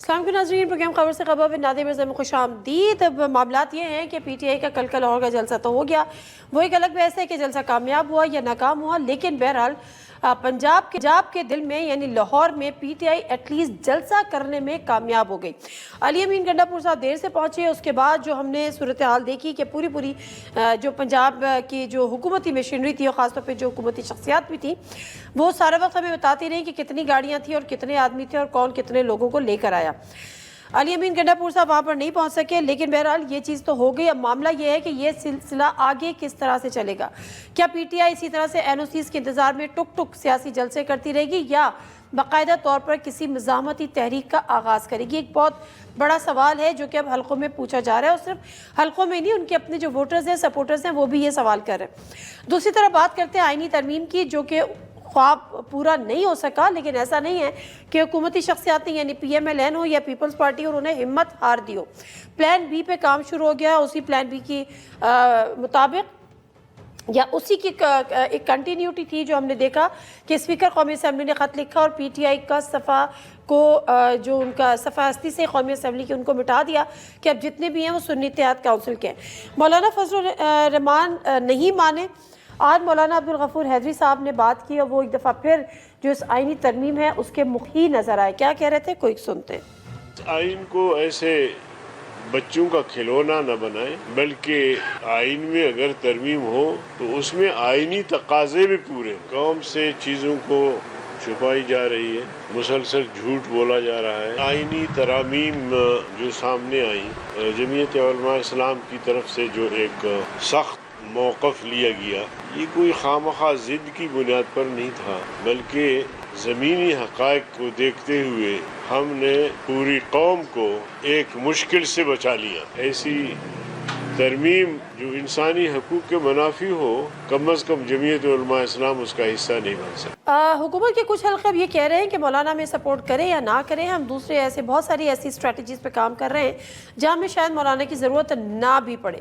السلام علیکم ناظرین، پروگرام خبر سے خبر میں نادر مرزا میں خوش آمدید۔ اب معاملات یہ ہیں کہ پی ٹی آئی کا کل کا لاہور کا جلسہ تو ہو گیا، وہ ایک الگ بحث ہے کہ جلسہ کامیاب ہوا یا ناکام ہوا، لیکن بہرحال پنجاب کے دل میں یعنی لاہور میں P T I at least جلسہ کرنے میں کامیاب ہو گئی۔ علی امین گنڈا پور صاحب دیر سے پہنچے، اس کے بعد جو ہم نے صورتحال دیکھی کہ پوری جو پنجاب کی جو حکومتی مشینری تھی اور خاص طور پہ جو حکومتی شخصیات بھی تھیں، وہ سارا وقت ہمیں بتاتی رہی کہ کتنی گاڑیاں تھیں اور کتنے آدمی تھے اور کون کتنے لوگوں کو لے کر آیا۔ علی امین گنڈا پور صاحب وہاں پر نہیں پہنچ سکے، لیکن بہرحال یہ چیز تو ہو گئی۔ اب معاملہ یہ ہے کہ یہ سلسلہ آگے کس طرح سے چلے گا۔ کیا پی ٹی آئی اسی طرح سے این او سیز کے انتظار میں ٹک سیاسی جلسے کرتی رہے گی یا باقاعدہ طور پر کسی مزاحمتی تحریک کا آغاز کرے گی؟ ایک بہت بڑا سوال ہے جو کہ اب حلقوں میں پوچھا جا رہا ہے، اور صرف حلقوں میں نہیں، ان کے اپنے جو ووٹرز ہیں، سپورٹرز ہیں، وہ بھی یہ سوال کر رہے ہیں۔ دوسری طرف بات کرتے ہیں آئینی ترمیم کی، جو کہ خواب پورا نہیں ہو سکا، لیکن ایسا نہیں ہے کہ حکومتی شخصیات یعنی پی ایم ایل این ہو یا پیپلز پارٹی اور انہیں ہمت ہار دی ہو۔ پلان بی پہ کام شروع ہو گیا، اسی پلان بی کی مطابق یا اسی کی ایک کنٹینیوٹی تھی جو ہم نے دیکھا کہ اسپیکر قومی اسمبلی نے خط لکھا اور پی ٹی آئی کا صفحہ کو جو ان کا صفحہ ہستی سے قومی اسمبلی کی ان کو مٹا دیا کہ اب جتنے بھی ہیں وہ سنی اتحاد کونسل کے ہیں۔ مولانا فضل الرحمان نہیں مانے۔ آج مولانا عبدالغفور حیدری صاحب نے بات کی اور وہ ایک دفعہ پھر جو اس آئینی ترمیم ہے اس کے مخی نظر آئے۔ کیا کہہ رہے تھے، کوئی سنتے ہیں۔ آئین کو ایسے بچوں کا کھلونا نہ بنائیں، بلکہ آئین میں اگر ترمیم ہو تو اس میں آئینی تقاضے بھی پورے ہوں۔ قوم سے چیزوں کو چھپائی جا رہی ہے، مسلسل جھوٹ بولا جا رہا ہے۔ آئینی ترامیم جو سامنے آئی، جمعیت علماء اسلام کی طرف سے جو ایک سخت موقف لیا گیا، یہ کوئی خواہ ضد کی بنیاد پر نہیں تھا، بلکہ زمینی حقائق کو دیکھتے ہوئے ہم نے پوری قوم کو ایک مشکل سے بچا لیا۔ ایسی ترمیم جو انسانی حقوق کے منافی ہو، کم از کم جمعیت علماء اسلام اس کا حصہ نہیں بن سکتا۔ حکومت کے کچھ حلقے اب یہ کہہ رہے ہیں کہ مولانا میں سپورٹ کریں یا نہ کریں، ہم دوسرے ایسے بہت ساری ایسی اسٹریٹجیز پہ کام کر رہے ہیں جہاں میں شاید مولانا کی ضرورت نہ بھی پڑے،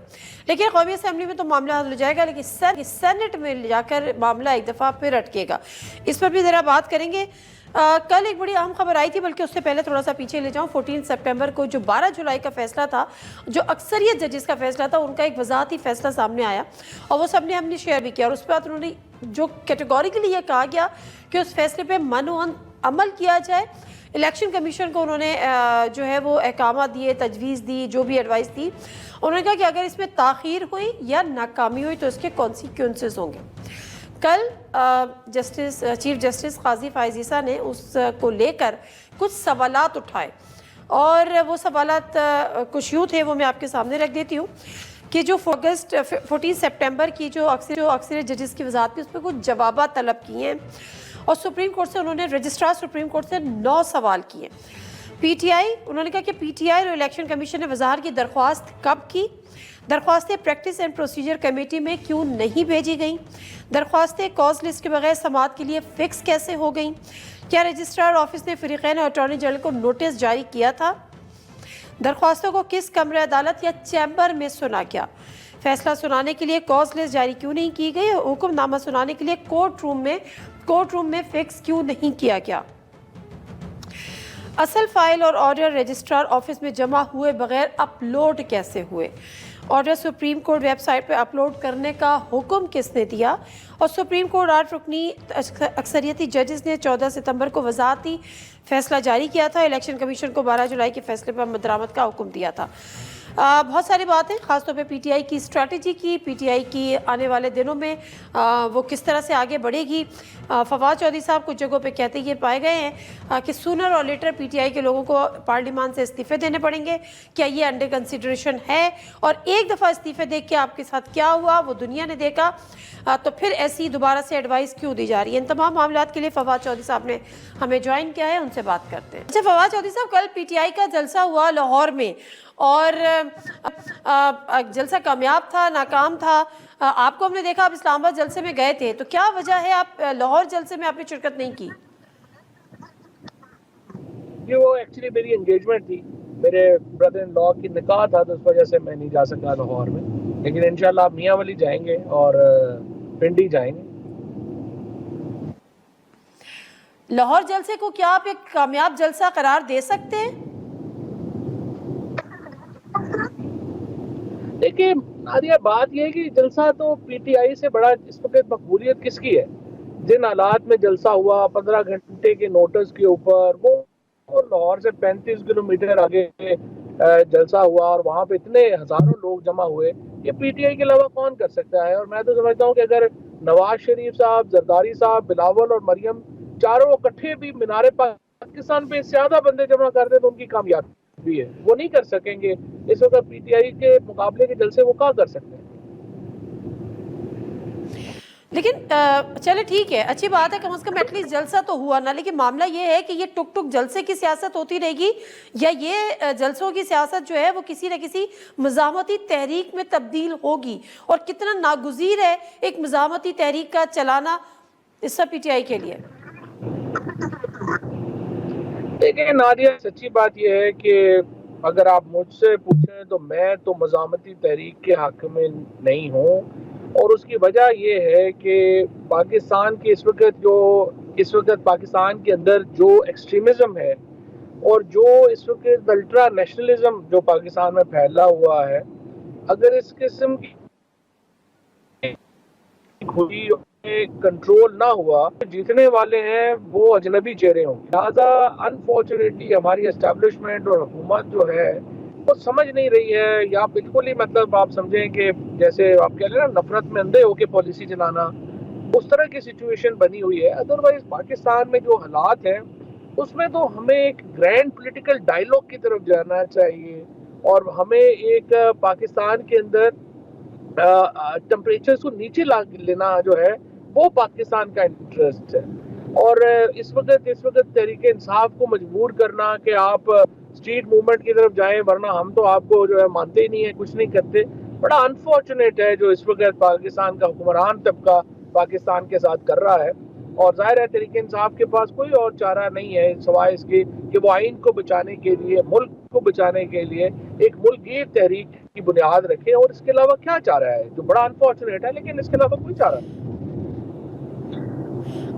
لیکن قومی اسمبلی میں تو معاملہ حل ہو جائے گا، لیکن سینٹ میں جا کر معاملہ ایک دفعہ پھر اٹکے گا۔ اس پر بھی ذرا بات کریں گے۔ کل ایک بڑی اہم خبر آئی تھی، بلکہ اس سے پہلے تھوڑا سا پیچھے لے جاؤں۔ 14 سپٹمبر کو جو 12 جولائی کا فیصلہ تھا، جو اکثریت ججز کا فیصلہ تھا، ان کا ایک وضاحتی فیصلہ سامنے آیا اور وہ سب نے ہم نے شیئر بھی کیا، اور اس پہ انہوں نے جو کیٹیگوریکلی یہ کہا گیا کہ اس فیصلے پہ منوعن عمل کیا جائے۔ الیکشن کمیشن کو انہوں نے جو ہے وہ احکامات دیے، تجویز دی، جو بھی ایڈوائس دی، انہوں نے کہا کہ اگر اس میں تاخیر ہوئی یا ناکامی ہوئی تو اس کے کانسیکوینسز ہوں گے۔ کل چیف جسٹس قاضی فائز عیسیٰ نے اس کو لے کر کچھ سوالات اٹھائے، اور وہ سوالات کچھ یوں تھے، وہ میں آپ کے سامنے رکھ دیتی ہوں کہ جو 14 سپٹمبر کی جو اکثر ججز کی وضاحت کی، اس پہ کچھ جوابات طلب کیے ہیں، اور سپریم کورٹ سے انہوں نے رجسٹرار سپریم کورٹ سے 9 سوال کیے۔ پی ٹی آئی، انہوں نے کہا کہ پی ٹی آئی اور الیکشن کمیشن نے وزارت کی درخواست کب کی، درخواستیں پریکٹس اینڈ پروسیجر کمیٹی میں کیوں نہیں بھیجی گئیں، درخواستیں کاز لسٹ کے بغیر سماعت کے لیے فکس کیسے ہو گئیں، کیا رجسٹرار آفس نے فریقین اور اٹارنی جنرل کو نوٹس جاری کیا تھا، درخواستوں کو کس کمرہ عدالت یا چیمبر میں سنا گیا، فیصلہ سنانے کے لیے کاز لسٹ جاری کیوں نہیں کی گئی، حکم نامہ سنانے کے لیے کورٹ روم میں فکس کیوں نہیں کیا گیا، اصل فائل اور آرڈر رجسٹرار آفس میں جمع ہوئے بغیر اپلوڈ کیسے ہوئے، order supreme court website پہ اپلوڈ کرنے کا حکم کس نے دیا، اور سپریم کورٹ 8 رکنی اکثریتی ججز نے 14 ستمبر کو وضاحتی فیصلہ جاری کیا تھا، الیکشن کمیشن کو 12 جولائی کے فیصلے پر عمل کا حکم دیا تھا۔ بہت ساری باتیں، خاص طور پہ پی ٹی آئی کی اسٹریٹجی کی، پی ٹی آئی کی آنے والے دنوں میں وہ کس طرح سے آگے بڑھے گی۔ فواد چودھری صاحب کچھ جگہوں پہ کہتے یہ پائے گئے ہیں کہ سونر اور لیٹر پی ٹی آئی کے لوگوں کو پارلیمان سے استعفے دینے پڑیں گے۔ کیا یہ انڈر کنسیڈریشن ہے؟ اور ایک دفعہ استعفے دیکھ کے آپ کے ساتھ کیا ہوا وہ دنیا نے دیکھا، تو پھر ایسی دوبارہ سے ایڈوائس کیوں دی جا رہی ہے؟ ان تمام معاملات کے لیے فواد چودھری صاحب نے ہمیں جوائن کیا ہے، ان سے بات کرتے ہیں۔ اچھا فواد چودھری صاحب، کل پی ٹی آئی کا جلسہ ہوا لاہور میں، اور جلسہ کامیاب تھا، ناکام تھا؟ آپ کو ہم نے دیکھا آپ اسلام آباد جلسے میں گئے تھے، تو کیا وجہ ہے آپ لاہور جلسے میں آپ نے شرکت نہیں کی؟ یہ وہ ایکچولی میری انگیجمنٹ تھی، میرے بردر ان لا کی نکاح تھا، تو اس وجہ سے میں نہیں جا سکا لاہور میں، لیکن انشاءاللہ آپ میاں ولی جائیں گے اور پنڈی جائیں گے۔ لاہور جلسے کو کیا آپ ایک کامیاب جلسہ قرار دے سکتے ہیں؟ देखिए नादिया, बात यह है कि जलसा तो पीटीआई से बड़ा इस वक्त मकबूलियत किसकी है? जिन हालात में जलसा हुआ 15 घंटे के नोटिस के ऊपर, वो लाहौर से 35 किलोमीटर आगे जलसा हुआ और वहां पे इतने हजारों लोग जमा हुए, ये पीटीआई के अलावा कौन कर सकता है? और मैं तो समझता हूँ कि अगर नवाज शरीफ साहब, जरदारी साहब, बिलावल और मरियम चारों इकट्ठे भी मीनारे पाकिस्तान पे ज्यादा बंदे जमा कर दे तो उनकी कामयाबी है। वो नहीं कर सकेंगे। इस वक्त पीटीआई के मुकाबले के जलसे वो क्या कर सकते हैं? लेकिन चले ठीक है, अच्छी बात है, कम से कम एटलीस्ट जलसा तो हुआ ना। लेकिन मामला ये है कि ये टुक टुक जलसे की सियासत होती रहेगी, या ये जलसों की सियासत जो है वो किसी न किसी मज़ामती तहरीक में तब्दील होगी? और कितना नागुज़ीर है एक मज़ामती तहरीक का चलाना इस सब पीटीआई के लिए? देखिए नादिया, सच्ची बात यह है कि अगर आप मुझसे पूछें तो मैं तो मज़ामती तहरीक के हक में नहीं हूँ, और उसकी वजह यह है कि पाकिस्तान की इस वक्त पाकिस्तान के अंदर जो एक्सट्रीमिज़म है और जो इस वक्त अल्ट्रा नेशनलिज्म जो पाकिस्तान में फैला हुआ है, अगर इस किस्म की हुई कंट्रोल ना हुआ, जीतने वाले हैं वो अजनबी चेहरे होंगे। लिहाजा अनफॉर्चुनेटली हमारी एस्टेब्लिशमेंट और हुकूमत जो है वो समझ नहीं रही है, या बिल्कुल ही मतलब आप समझें कि जैसे आप कह रहे हैं ना, नफरत में अंधे होके पॉलिसी चलाना, उस तरह की सिचुएशन बनी हुई है। अदरवाइज पाकिस्तान में जो हालात हैं उसमें तो हमें एक ग्रैंड पॉलिटिकल डायलॉग की तरफ जाना चाहिए, और हमें एक पाकिस्तान के अंदर टेम्परेचर को नीचे ला लेना जो है वो पाकिस्तान का इंटरेस्ट है। और इस वक्त तहरीके इंसाफ को मजबूर करना कि आप स्ट्रीट मूवमेंट की तरफ जाएं, वरना हम तो आपको जो है मानते ही नहीं है, कुछ नहीं करते, बड़ा अनफॉर्चुनेट है जो इस वक्त पाकिस्तान का हुक्मरान तबका पाकिस्तान के साथ कर रहा है। और जाहिर है तहरीके इंसाफ के पास कोई और चारा नहीं है सिवाय इसके कि वो आइन को बचाने के लिए, मुल्क को बचाने के लिए एक मुल्कगीर तहरीक की बुनियाद रखे, और इसके अलावा क्या चारा है, जो बड़ा अनफॉर्चुनेट है, लेकिन इसके अलावा कोई चारा नहीं।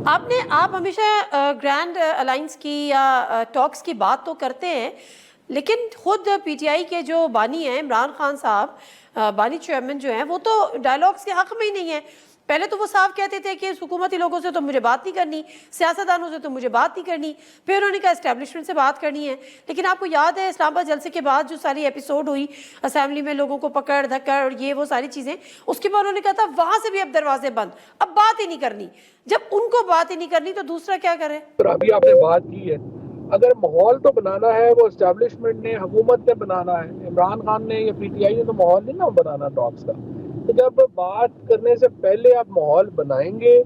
आप हमेशा ग्रैंड अलायंस की या टॉक्स की बात तो करते हैं, लेकिन खुद पीटीआई के जो बानी हैं इमरान खान साहब, बानी चेयरमैन जो हैं, वो तो डायलॉग्स के हक में ही नहीं है। पहले तो वो साफ कहते थे कि हुकूमती लोगों से तो मुझे बात नहीं करनी, सियासतदानों से तो मुझे बात नहीं करनी, फिर उन्होंने कहा एस्टेब्लिशमेंट से बात करनी है। लेकिन आपको याद है इस्लामाबाद जलसे के बाद जो सारी एपिसोड हुई असेंबली में, लोगों को पकड़ धक्कड़ और ये वो सारी चीज़ें, उसके बाद उन्होंने कहा था वहाँ से भी अब दरवाजे बंद, अब बात ही नहीं करनी। जब उनको बात ही नहीं करनी तो दूसरा क्या करें? अभी आपने बात की है, अगर माहौल तो बनाना है वो एस्टेब्लिशमेंट ने, हुकूमत ने बनाना है, इमरान खान ने या पीटीआई ने तो माहौल नहीं ना बनाना टॉक्स का। तो जब बात करने से पहले आप माहौल बनाएंगे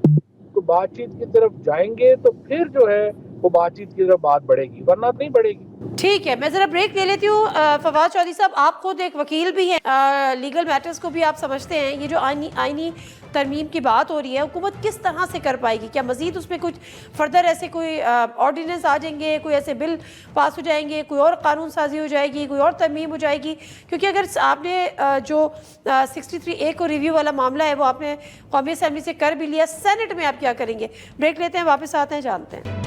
तो बातचीत की तरफ जाएंगे, तो फिर जो है वो बातचीत की तरफ बात बढ़ेगी, वरना नहीं बढ़ेगी। ठीक है, मैं ज़रा ब्रेक ले लेती हूँ। फवाद चौधरी साहब, आप खुद एक वकील भी हैं, लीगल मैटर्स को भी आप समझते हैं। ये जो आईनी तरमीम की बात हो रही है, हुकूमत किस तरह से कर पाएगी? क्या मज़ीद उसमें कुछ फर्दर ऐसे कोई ऑर्डिनेंस आ जाएंगे, कोई ऐसे बिल पास हो जाएंगे, कोई और कानून साजी हो जाएगी, कोई और तरमीम हो जाएगी? क्योंकि अगर आपने जो 63A को रिव्यू वाला मामला है वो आपने कौमी असेंबली से कर भी लिया, सेनेट में आप क्या करेंगे? ब्रेक लेते हैं, वापस आते हैं, जानते हैं।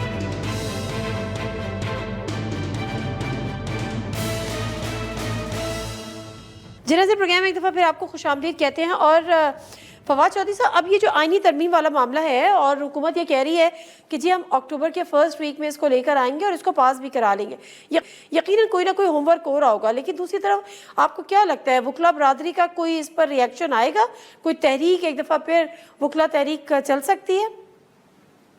जिन्हें प्रोग्राम में एक दफ़ा फिर आपको खुशामदीद कहते हैं। और फवाद चौधरी साहब, अब ये जो आईनी तरमीम वाला मामला है और हुकूमत ये कह रही है कि जी हम अक्टूबर के फर्स्ट वीक में इसको लेकर आएंगे और इसको पास भी करा लेंगे, यकीनन कोई ना कोई होमवर्क हो रहा होगा, लेकिन दूसरी तरफ आपको क्या लगता है वकला बरादरी का कोई इस पर रिएक्शन आएगा? कोई तहरीक एक दफ़ा फिर वकला तहरीक चल सकती है?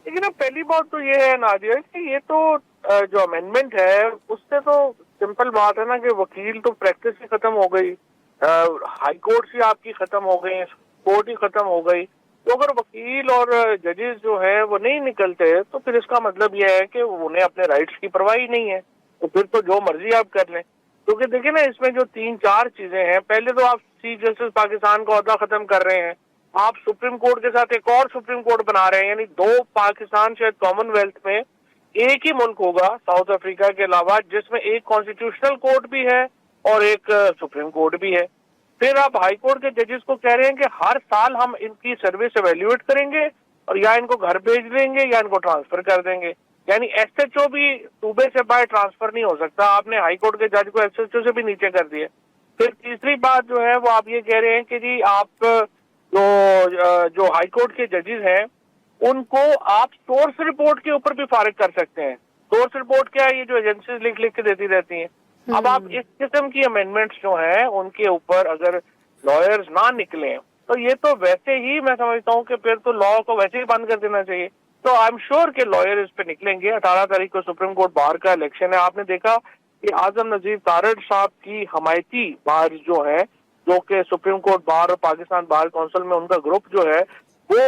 लेकिन अब पहली बात तो ये है नादिया कि ये तो जो अमेंडमेंट है उससे तो सिंपल बात है ना कि वकील तो प्रैक्टिस ही खत्म हो गई, हाई कोर्ट ही आपकी खत्म हो गई, कोर्ट ही खत्म हो गई। तो अगर वकील और जजेस जो है वो नहीं निकलते तो फिर इसका मतलब यह है कि उन्हें अपने राइट्स की परवाह ही नहीं है, तो फिर तो जो मर्जी आप कर लें। क्योंकि देखिए ना, इसमें जो 3-4 चीजें हैं, पहले तो आप चीफ जस्टिस पाकिस्तान का ओहदा खत्म कर रहे हैं, आप सुप्रीम कोर्ट के साथ एक और सुप्रीम कोर्ट बना रहे हैं, यानी 2 पाकिस्तान शायद कॉमनवेल्थ में एक ही मुल्क होगा साउथ अफ्रीका के अलावा जिसमें एक कॉन्स्टिट्यूशनल कोर्ट भी है और एक सुप्रीम कोर्ट भी है। फिर आप हाई कोर्ट के जजेस को कह रहे हैं कि हर साल हम इनकी सर्विस एवेल्युएट करेंगे और या इनको घर भेज देंगे या इनको ट्रांसफर कर देंगे, यानी एसएचओ भी सूबे से बाहर ट्रांसफर नहीं हो सकता। आपने हाई कोर्ट के जज को एसएचओ से भी नीचे कर दिया। फिर तीसरी बात जो है वो आप ये कह रहे हैं कि जी आप जो हाई कोर्ट के जजेस हैं उनको आप सोर्स रिपोर्ट के ऊपर भी फारिग कर सकते हैं। सोर्स रिपोर्ट क्या है? ये जो एजेंसीज लिख लिख के देती रहती हैं। अब आप इस किस्म की अमेंडमेंट्स जो हैं उनके ऊपर अगर लॉयर्स ना निकले तो ये तो वैसे ही मैं समझता हूँ कि फिर तो लॉ को वैसे ही बंद कर देना चाहिए। तो आई एम श्योर कि लॉयर इस पे निकलेंगे। 18 तारीख को सुप्रीम कोर्ट बार का इलेक्शन है। आपने देखा कि आजम नजीर तारड़ साहब की हमायती बार जो है, जो कि सुप्रीम कोर्ट बार और पाकिस्तान बार काउंसिल में उनका ग्रुप जो है वो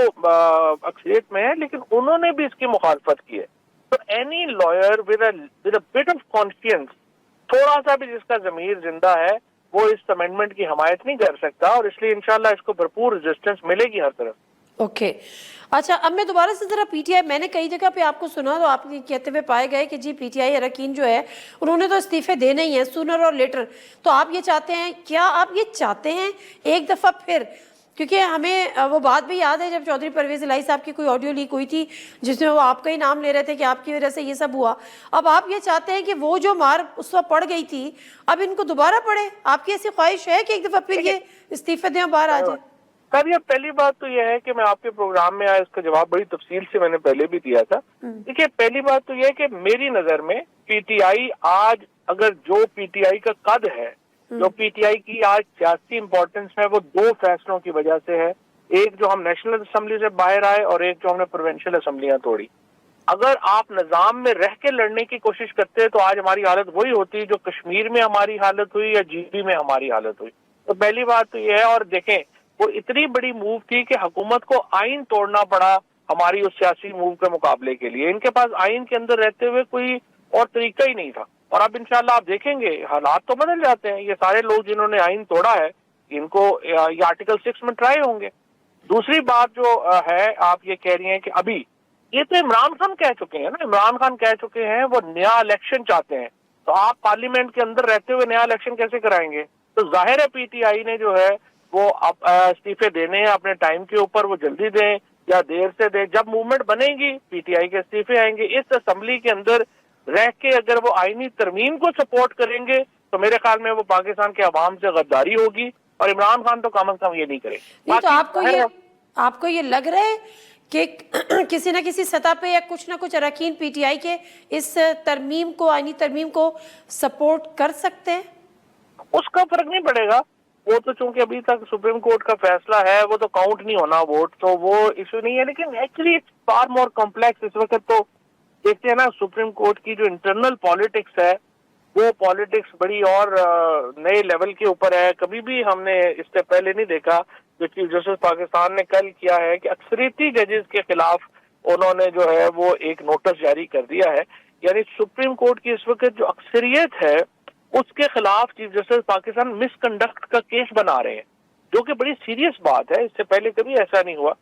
अक्सरियत में है, लेकिन उन्होंने भी इसकी मुखालफत की है। तो any lawyer with a bit of conscience, थोड़ा सा भी जिसका जमीर जिंदा है, वो इस अमेंडमेंट की हमायत नहीं कर सकता, और इसलिए इंशाल्लाह इसको भरपूर रेजिस्टेंस मिलेगी हर तरफ। ओके अच्छा, अब मैं दोबारा से ज़रा पीटीआई, मैंने कई जगह पे आपको सुना तो आप कहते हुए पाए गए कि जी पीटीआई अरकान जो है उन्होंने तो इस्तीफे देने ही हैं सूनर और लेटर। तो आप ये चाहते हैं, क्या आप ये चाहते हैं एक दफ़ा फिर, क्योंकि हमें वो बात भी याद है जब चौधरी परवेज़ इलाही साहब की कोई ऑडियो लीक हुई थी जिसमें वो आपका ही नाम ले रहे थे कि आपकी वजह से ये सब हुआ। अब आप ये चाहते हैं कि वो जो मार उस वक्त पड़ गई थी अब इनको दोबारा पड़े? आपकी ऐसी ख्वाहिश है कि एक दफ़ा फिर ये इस्तीफे दें और बाहर आ जाए? सर, ये पहली बात तो ये है कि मैं आपके प्रोग्राम में आया, इसका जवाब बड़ी तफसील से मैंने पहले भी दिया था। देखिए, पहली बात तो ये है कि मेरी नजर में पीटीआई आज, अगर जो पीटीआई का कद है, जो पीटीआई की आज सियासी इंपॉर्टेंस है, वो दो फैसलों की वजह से है। एक जो हम नेशनल असेंबली से बाहर आए और एक जो हमने प्रोविंशियल असेंबलियां तोड़ी। अगर आप निजाम में रह के लड़ने की कोशिश करते तो आज हमारी हालत वही होती जो कश्मीर में हमारी हालत हुई या जीबी में हमारी हालत हुई। तो पहली बात तो ये है। और देखें, वो इतनी बड़ी मूव थी कि हुकूमत को आइन तोड़ना पड़ा हमारी उस सियासी मूव के मुकाबले के लिए। इनके पास आइन के अंदर रहते हुए कोई और तरीका ही नहीं था। और अब इंशाल्लाह आप देखेंगे हालात तो बदल जाते हैं। ये सारे लोग जिन्होंने आइन तोड़ा है, इनको ये आर्टिकल 6 में ट्राई होंगे। दूसरी बात जो है, आप ये कह रही हैं कि अभी ये तो इमरान खान कह चुके हैं ना, इमरान खान कह चुके हैं वो नया इलेक्शन चाहते हैं। तो आप पार्लियामेंट के अंदर रहते हुए नया इलेक्शन कैसे कराएंगे? तो जाहिर है पीटीआई ने जो है वो इस्तीफे देने हैं अपने टाइम के ऊपर, वो जल्दी दें या देर से दें। जब मूवमेंट बनेगी पीटीआई के इस्तीफे आएंगे। इस असेंबली के अंदर रह के अगर वो आईनी तरमीम को सपोर्ट करेंगे तो मेरे ख्याल में वो पाकिस्तान के अवाम से गद्दारी होगी, और इमरान खान तो कम अज कम ये नहीं करेंगे। नहीं, तो आपको ये लग रहा है कि किसी न किसी सतह पे या कुछ ना कुछ अरकान पीटीआई के इस तरमीम को, आईनी तरमीम को सपोर्ट कर सकते हैं? उसका फर्क नहीं पड़ेगा। वो तो चूंकि अभी तक सुप्रीम कोर्ट का फैसला है, वो तो काउंट नहीं होना वोट, तो वो इशू नहीं है। लेकिन actually it's far more complex. इस वक्त तो देखते हैं ना, सुप्रीम कोर्ट की जो इंटरनल पॉलिटिक्स है वो पॉलिटिक्स बड़ी और नए लेवल के ऊपर है। कभी भी हमने इससे पहले नहीं देखा। जो चीफ जस्टिस पाकिस्तान ने कल किया है कि अक्सरियती जजेस के खिलाफ उन्होंने जो है वो एक नोटिस जारी कर दिया है। यानी सुप्रीम कोर्ट की इस वक्त जो अक्सरियत है उसके खिलाफ चीफ जस्टिस पाकिस्तान मिसकंडक्ट का केस बना रहे हैं, जो कि बड़ी सीरियस बात है। इससे पहले कभी ऐसा नहीं हुआ।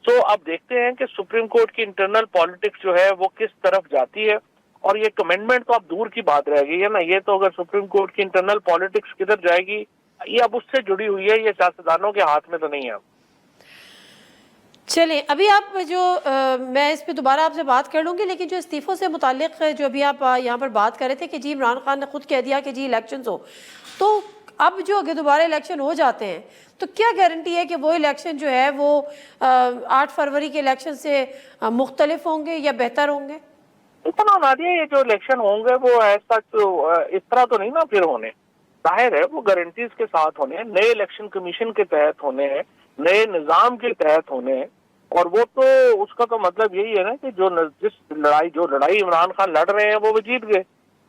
तो अब देखते हैं कि सुप्रीम कोर्ट की इंटरनल पॉलिटिक्स जो है वो किस तरफ जाती है। और ये कमेंडमेंट तो अब दूर की बात रह गई है ना। ये तो अगर सुप्रीम कोर्ट की इंटरनल पॉलिटिक्स किधर जाएगी, ये अब उससे जुड़ी हुई है, ये सियासतदानों के हाथ में तो नहीं है। चलें, अभी आप जो मैं इस पे दोबारा आपसे बात कर लूँगी, लेकिन जो इस्तीफ़ों से मुतालिक जो अभी आप यहाँ पर बात कर रहे थे कि जी इमरान खान ने खुद कह दिया कि जी इलेक्शन हो, तो अब जो अगर दोबारा इलेक्शन हो जाते हैं तो क्या गारंटी है कि वो इलेक्शन जो है वो 8 फरवरी के इलेक्शन से मुख्तलिफ होंगे या बेहतर होंगे? इतना नादिया, ये जो इलेक्शन होंगे वो ऐसा इस तरह तो नहीं ना फिर होने। जाहिर है वो गारंटीज के साथ होने हैं, नए इलेक्शन कमीशन के तहत होने हैं, नए निजाम के तहत होने हैं। और वो तो उसका तो मतलब यही है ना कि जो लड़ाई इमरान खान लड़ रहे हैं वो जीत गए।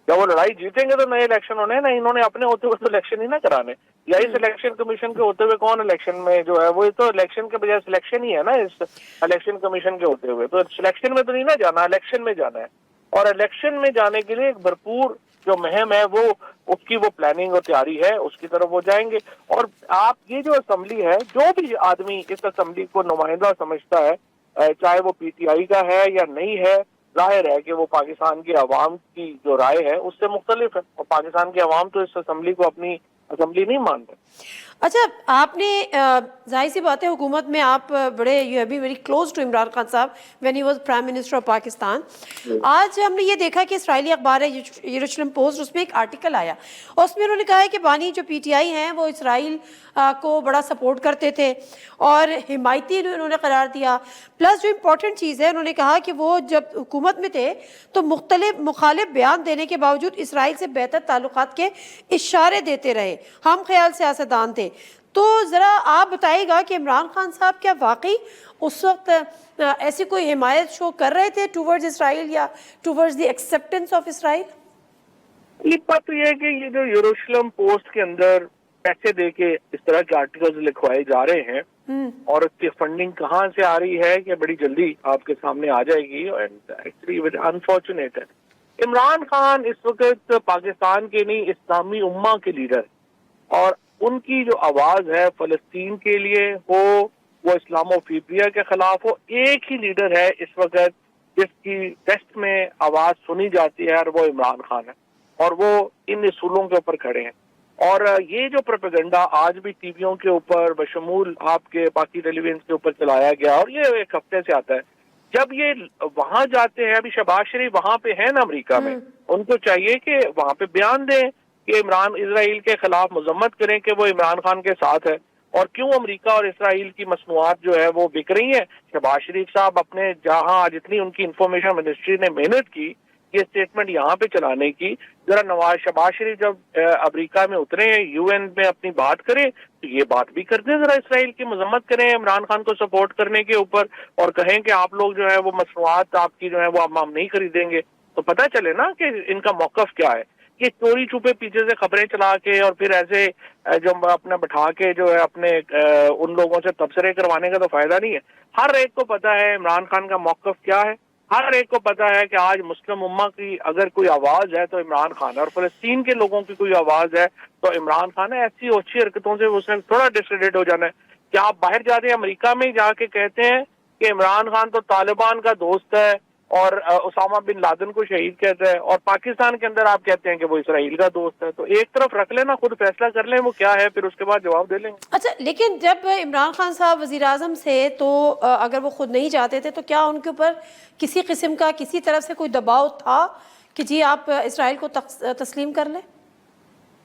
जब वो लड़ाई जीतेंगे तो नए इलेक्शन होने हैं ना। इन्होंने अपने होते हुए तो इलेक्शन ही ना कराने, या इस इलेक्शन कमीशन के होते हुए कौन इलेक्शन में जो है, वो तो इलेक्शन के बजाय सिलेक्शन ही है ना। इस इलेक्शन कमीशन के होते हुए तो सिलेक्शन में तो नहीं ना जाना, इलेक्शन में जाना है। और इलेक्शन में जाने के लिए एक भरपूर जो मुहिम है वो उसकी वो प्लानिंग और तैयारी है, उसकी तरफ वो जाएंगे। और आप ये जो असेंबली है, जो भी आदमी इस असेंबली को नुमाइंदा समझता है, चाहे वो पीटीआई का है या नहीं है, जाहिर है कि वो पाकिस्तान के अवाम की जो राय है उससे मुख्तलिफ है। और पाकिस्तान के अवाम तो इस असेंबली को अपनी असेंबली नहीं मानते। اچھا آپ نے ظاہر سی بات ہے حکومت میں آپ بڑے you have be very close to Imran Khan صاحب when he was prime minister of Pakistan. آج ہم نے یہ دیکھا کہ اسرائیلی اخبار ہے یروشلم پوسٹ, اس میں ایک آرٹیکل آیا, اس میں انہوں نے کہا ہے کہ بانی جو پی ٹی آئی ہیں وہ اسرائیل کو بڑا سپورٹ کرتے تھے اور حمایتی انہوں نے قرار دیا. پلس جو امپورٹنٹ چیز ہے انہوں نے کہا کہ وہ جب حکومت میں تھے تو مختلف مخالف بیان دینے کے باوجود اسرائیل سے بہتر تعلقات کے اشارے دیتے رہے, ہم خیال سیاستدان تھے. تو ذرا آپ بتائیے گا کہ عمران خان صاحب کیا واقعی اس وقت ایسی کوئی حمایت شو کر رہے تھے ٹوورڈز اسرائیل یا towards the acceptance of Israel? ایک بات تو یہ ہے کہ یہ جو یروشلم پوسٹ کے اندر پیسے دے کے اس طرح کے آرٹیکلز لکھوائے جا رہے ہیں اور اس کی فنڈنگ کہاں سے آ رہی ہے کہ بڑی جلدی آپ کے سامنے آ جائے گی. انفارچونیٹ ہے عمران خان اس وقت پاکستان کے نہیں اسلامی امہ کے لیڈر, اور ان کی جو آواز ہے فلسطین کے لیے ہو وہ اسلاموفوبیا کے خلاف ہو, ایک ہی لیڈر ہے اس وقت جس کی ٹیسٹ میں آواز سنی جاتی ہے اور وہ عمران خان ہے, اور وہ ان اصولوں کے اوپر کھڑے ہیں. اور یہ جو پروپیگنڈا آج بھی ٹی ویوں کے اوپر بشمول آپ کے باقی ٹیلی ویژن کے اوپر چلایا گیا, اور یہ ایک ہفتے سے آتا ہے, جب یہ وہاں جاتے ہیں, ابھی شہباز شریف وہاں پہ ہے نا امریکہ میں, ان کو چاہیے کہ وہاں پہ بیان دیں کہ عمران اسرائیل کے خلاف مذمت کریں کہ وہ عمران خان کے ساتھ ہے, اور کیوں امریکہ اور اسرائیل کی مصنوعات جو ہے وہ بک رہی ہیں. شہباز شریف صاحب اپنے جہاں جتنی ان کی انفارمیشن منسٹری نے محنت کی یہ اسٹیٹمنٹ یہاں پہ چلانے کی, ذرا نواز شہباز شریف جب امریکہ میں اترے ہیں یو این میں اپنی بات کریں تو یہ بات بھی کر دیں, ذرا اسرائیل کی مذمت کریں عمران خان کو سپورٹ کرنے کے اوپر, اور کہیں کہ آپ لوگ جو ہے وہ مصنوعات آپ کی جو ہے وہ ہم نہیں خریدیں گے, تو پتہ چلے نا کہ ان کا موقف کیا ہے. یہ چوری چھپے پیچھے سے خبریں چلا کے اور پھر ایسے جو اپنا بٹھا کے جو ہے اپنے ان لوگوں سے تبصرے کروانے کا تو فائدہ نہیں ہے. ہر ایک کو پتا ہے عمران خان کا موقف کیا ہے, ہر ایک کو پتا ہے کہ آج مسلم امہ کی اگر کوئی آواز ہے تو عمران خان ہے, اور فلسطین کے لوگوں کی کوئی آواز ہے تو عمران خان ہے. ایسی اچھی حرکتوں سے اس نے تھوڑا ڈسکریڈٹ ہو جانا ہے. کیا آپ باہر جاتے ہیں امریکہ میں جا کے کہتے ہیں کہ عمران خان تو طالبان کا دوست ہے اور اسامہ بن لادن کو شہید کہتا ہے, اور پاکستان کے اندر آپ کہتے ہیں کہ وہ اسرائیل کا دوست ہے. تو ایک طرف رکھ لینا, خود فیصلہ کر لیں وہ کیا ہے, پھر اس کے بعد جواب دے لیں گے. اچھا لیکن جب عمران خان صاحب وزیر اعظم سے تو اگر وہ خود نہیں چاہتے تھے تو کیا ان کے اوپر کسی قسم کا کسی طرف سے کوئی دباؤ تھا کہ جی آپ اسرائیل کو تسلیم کر لیں؟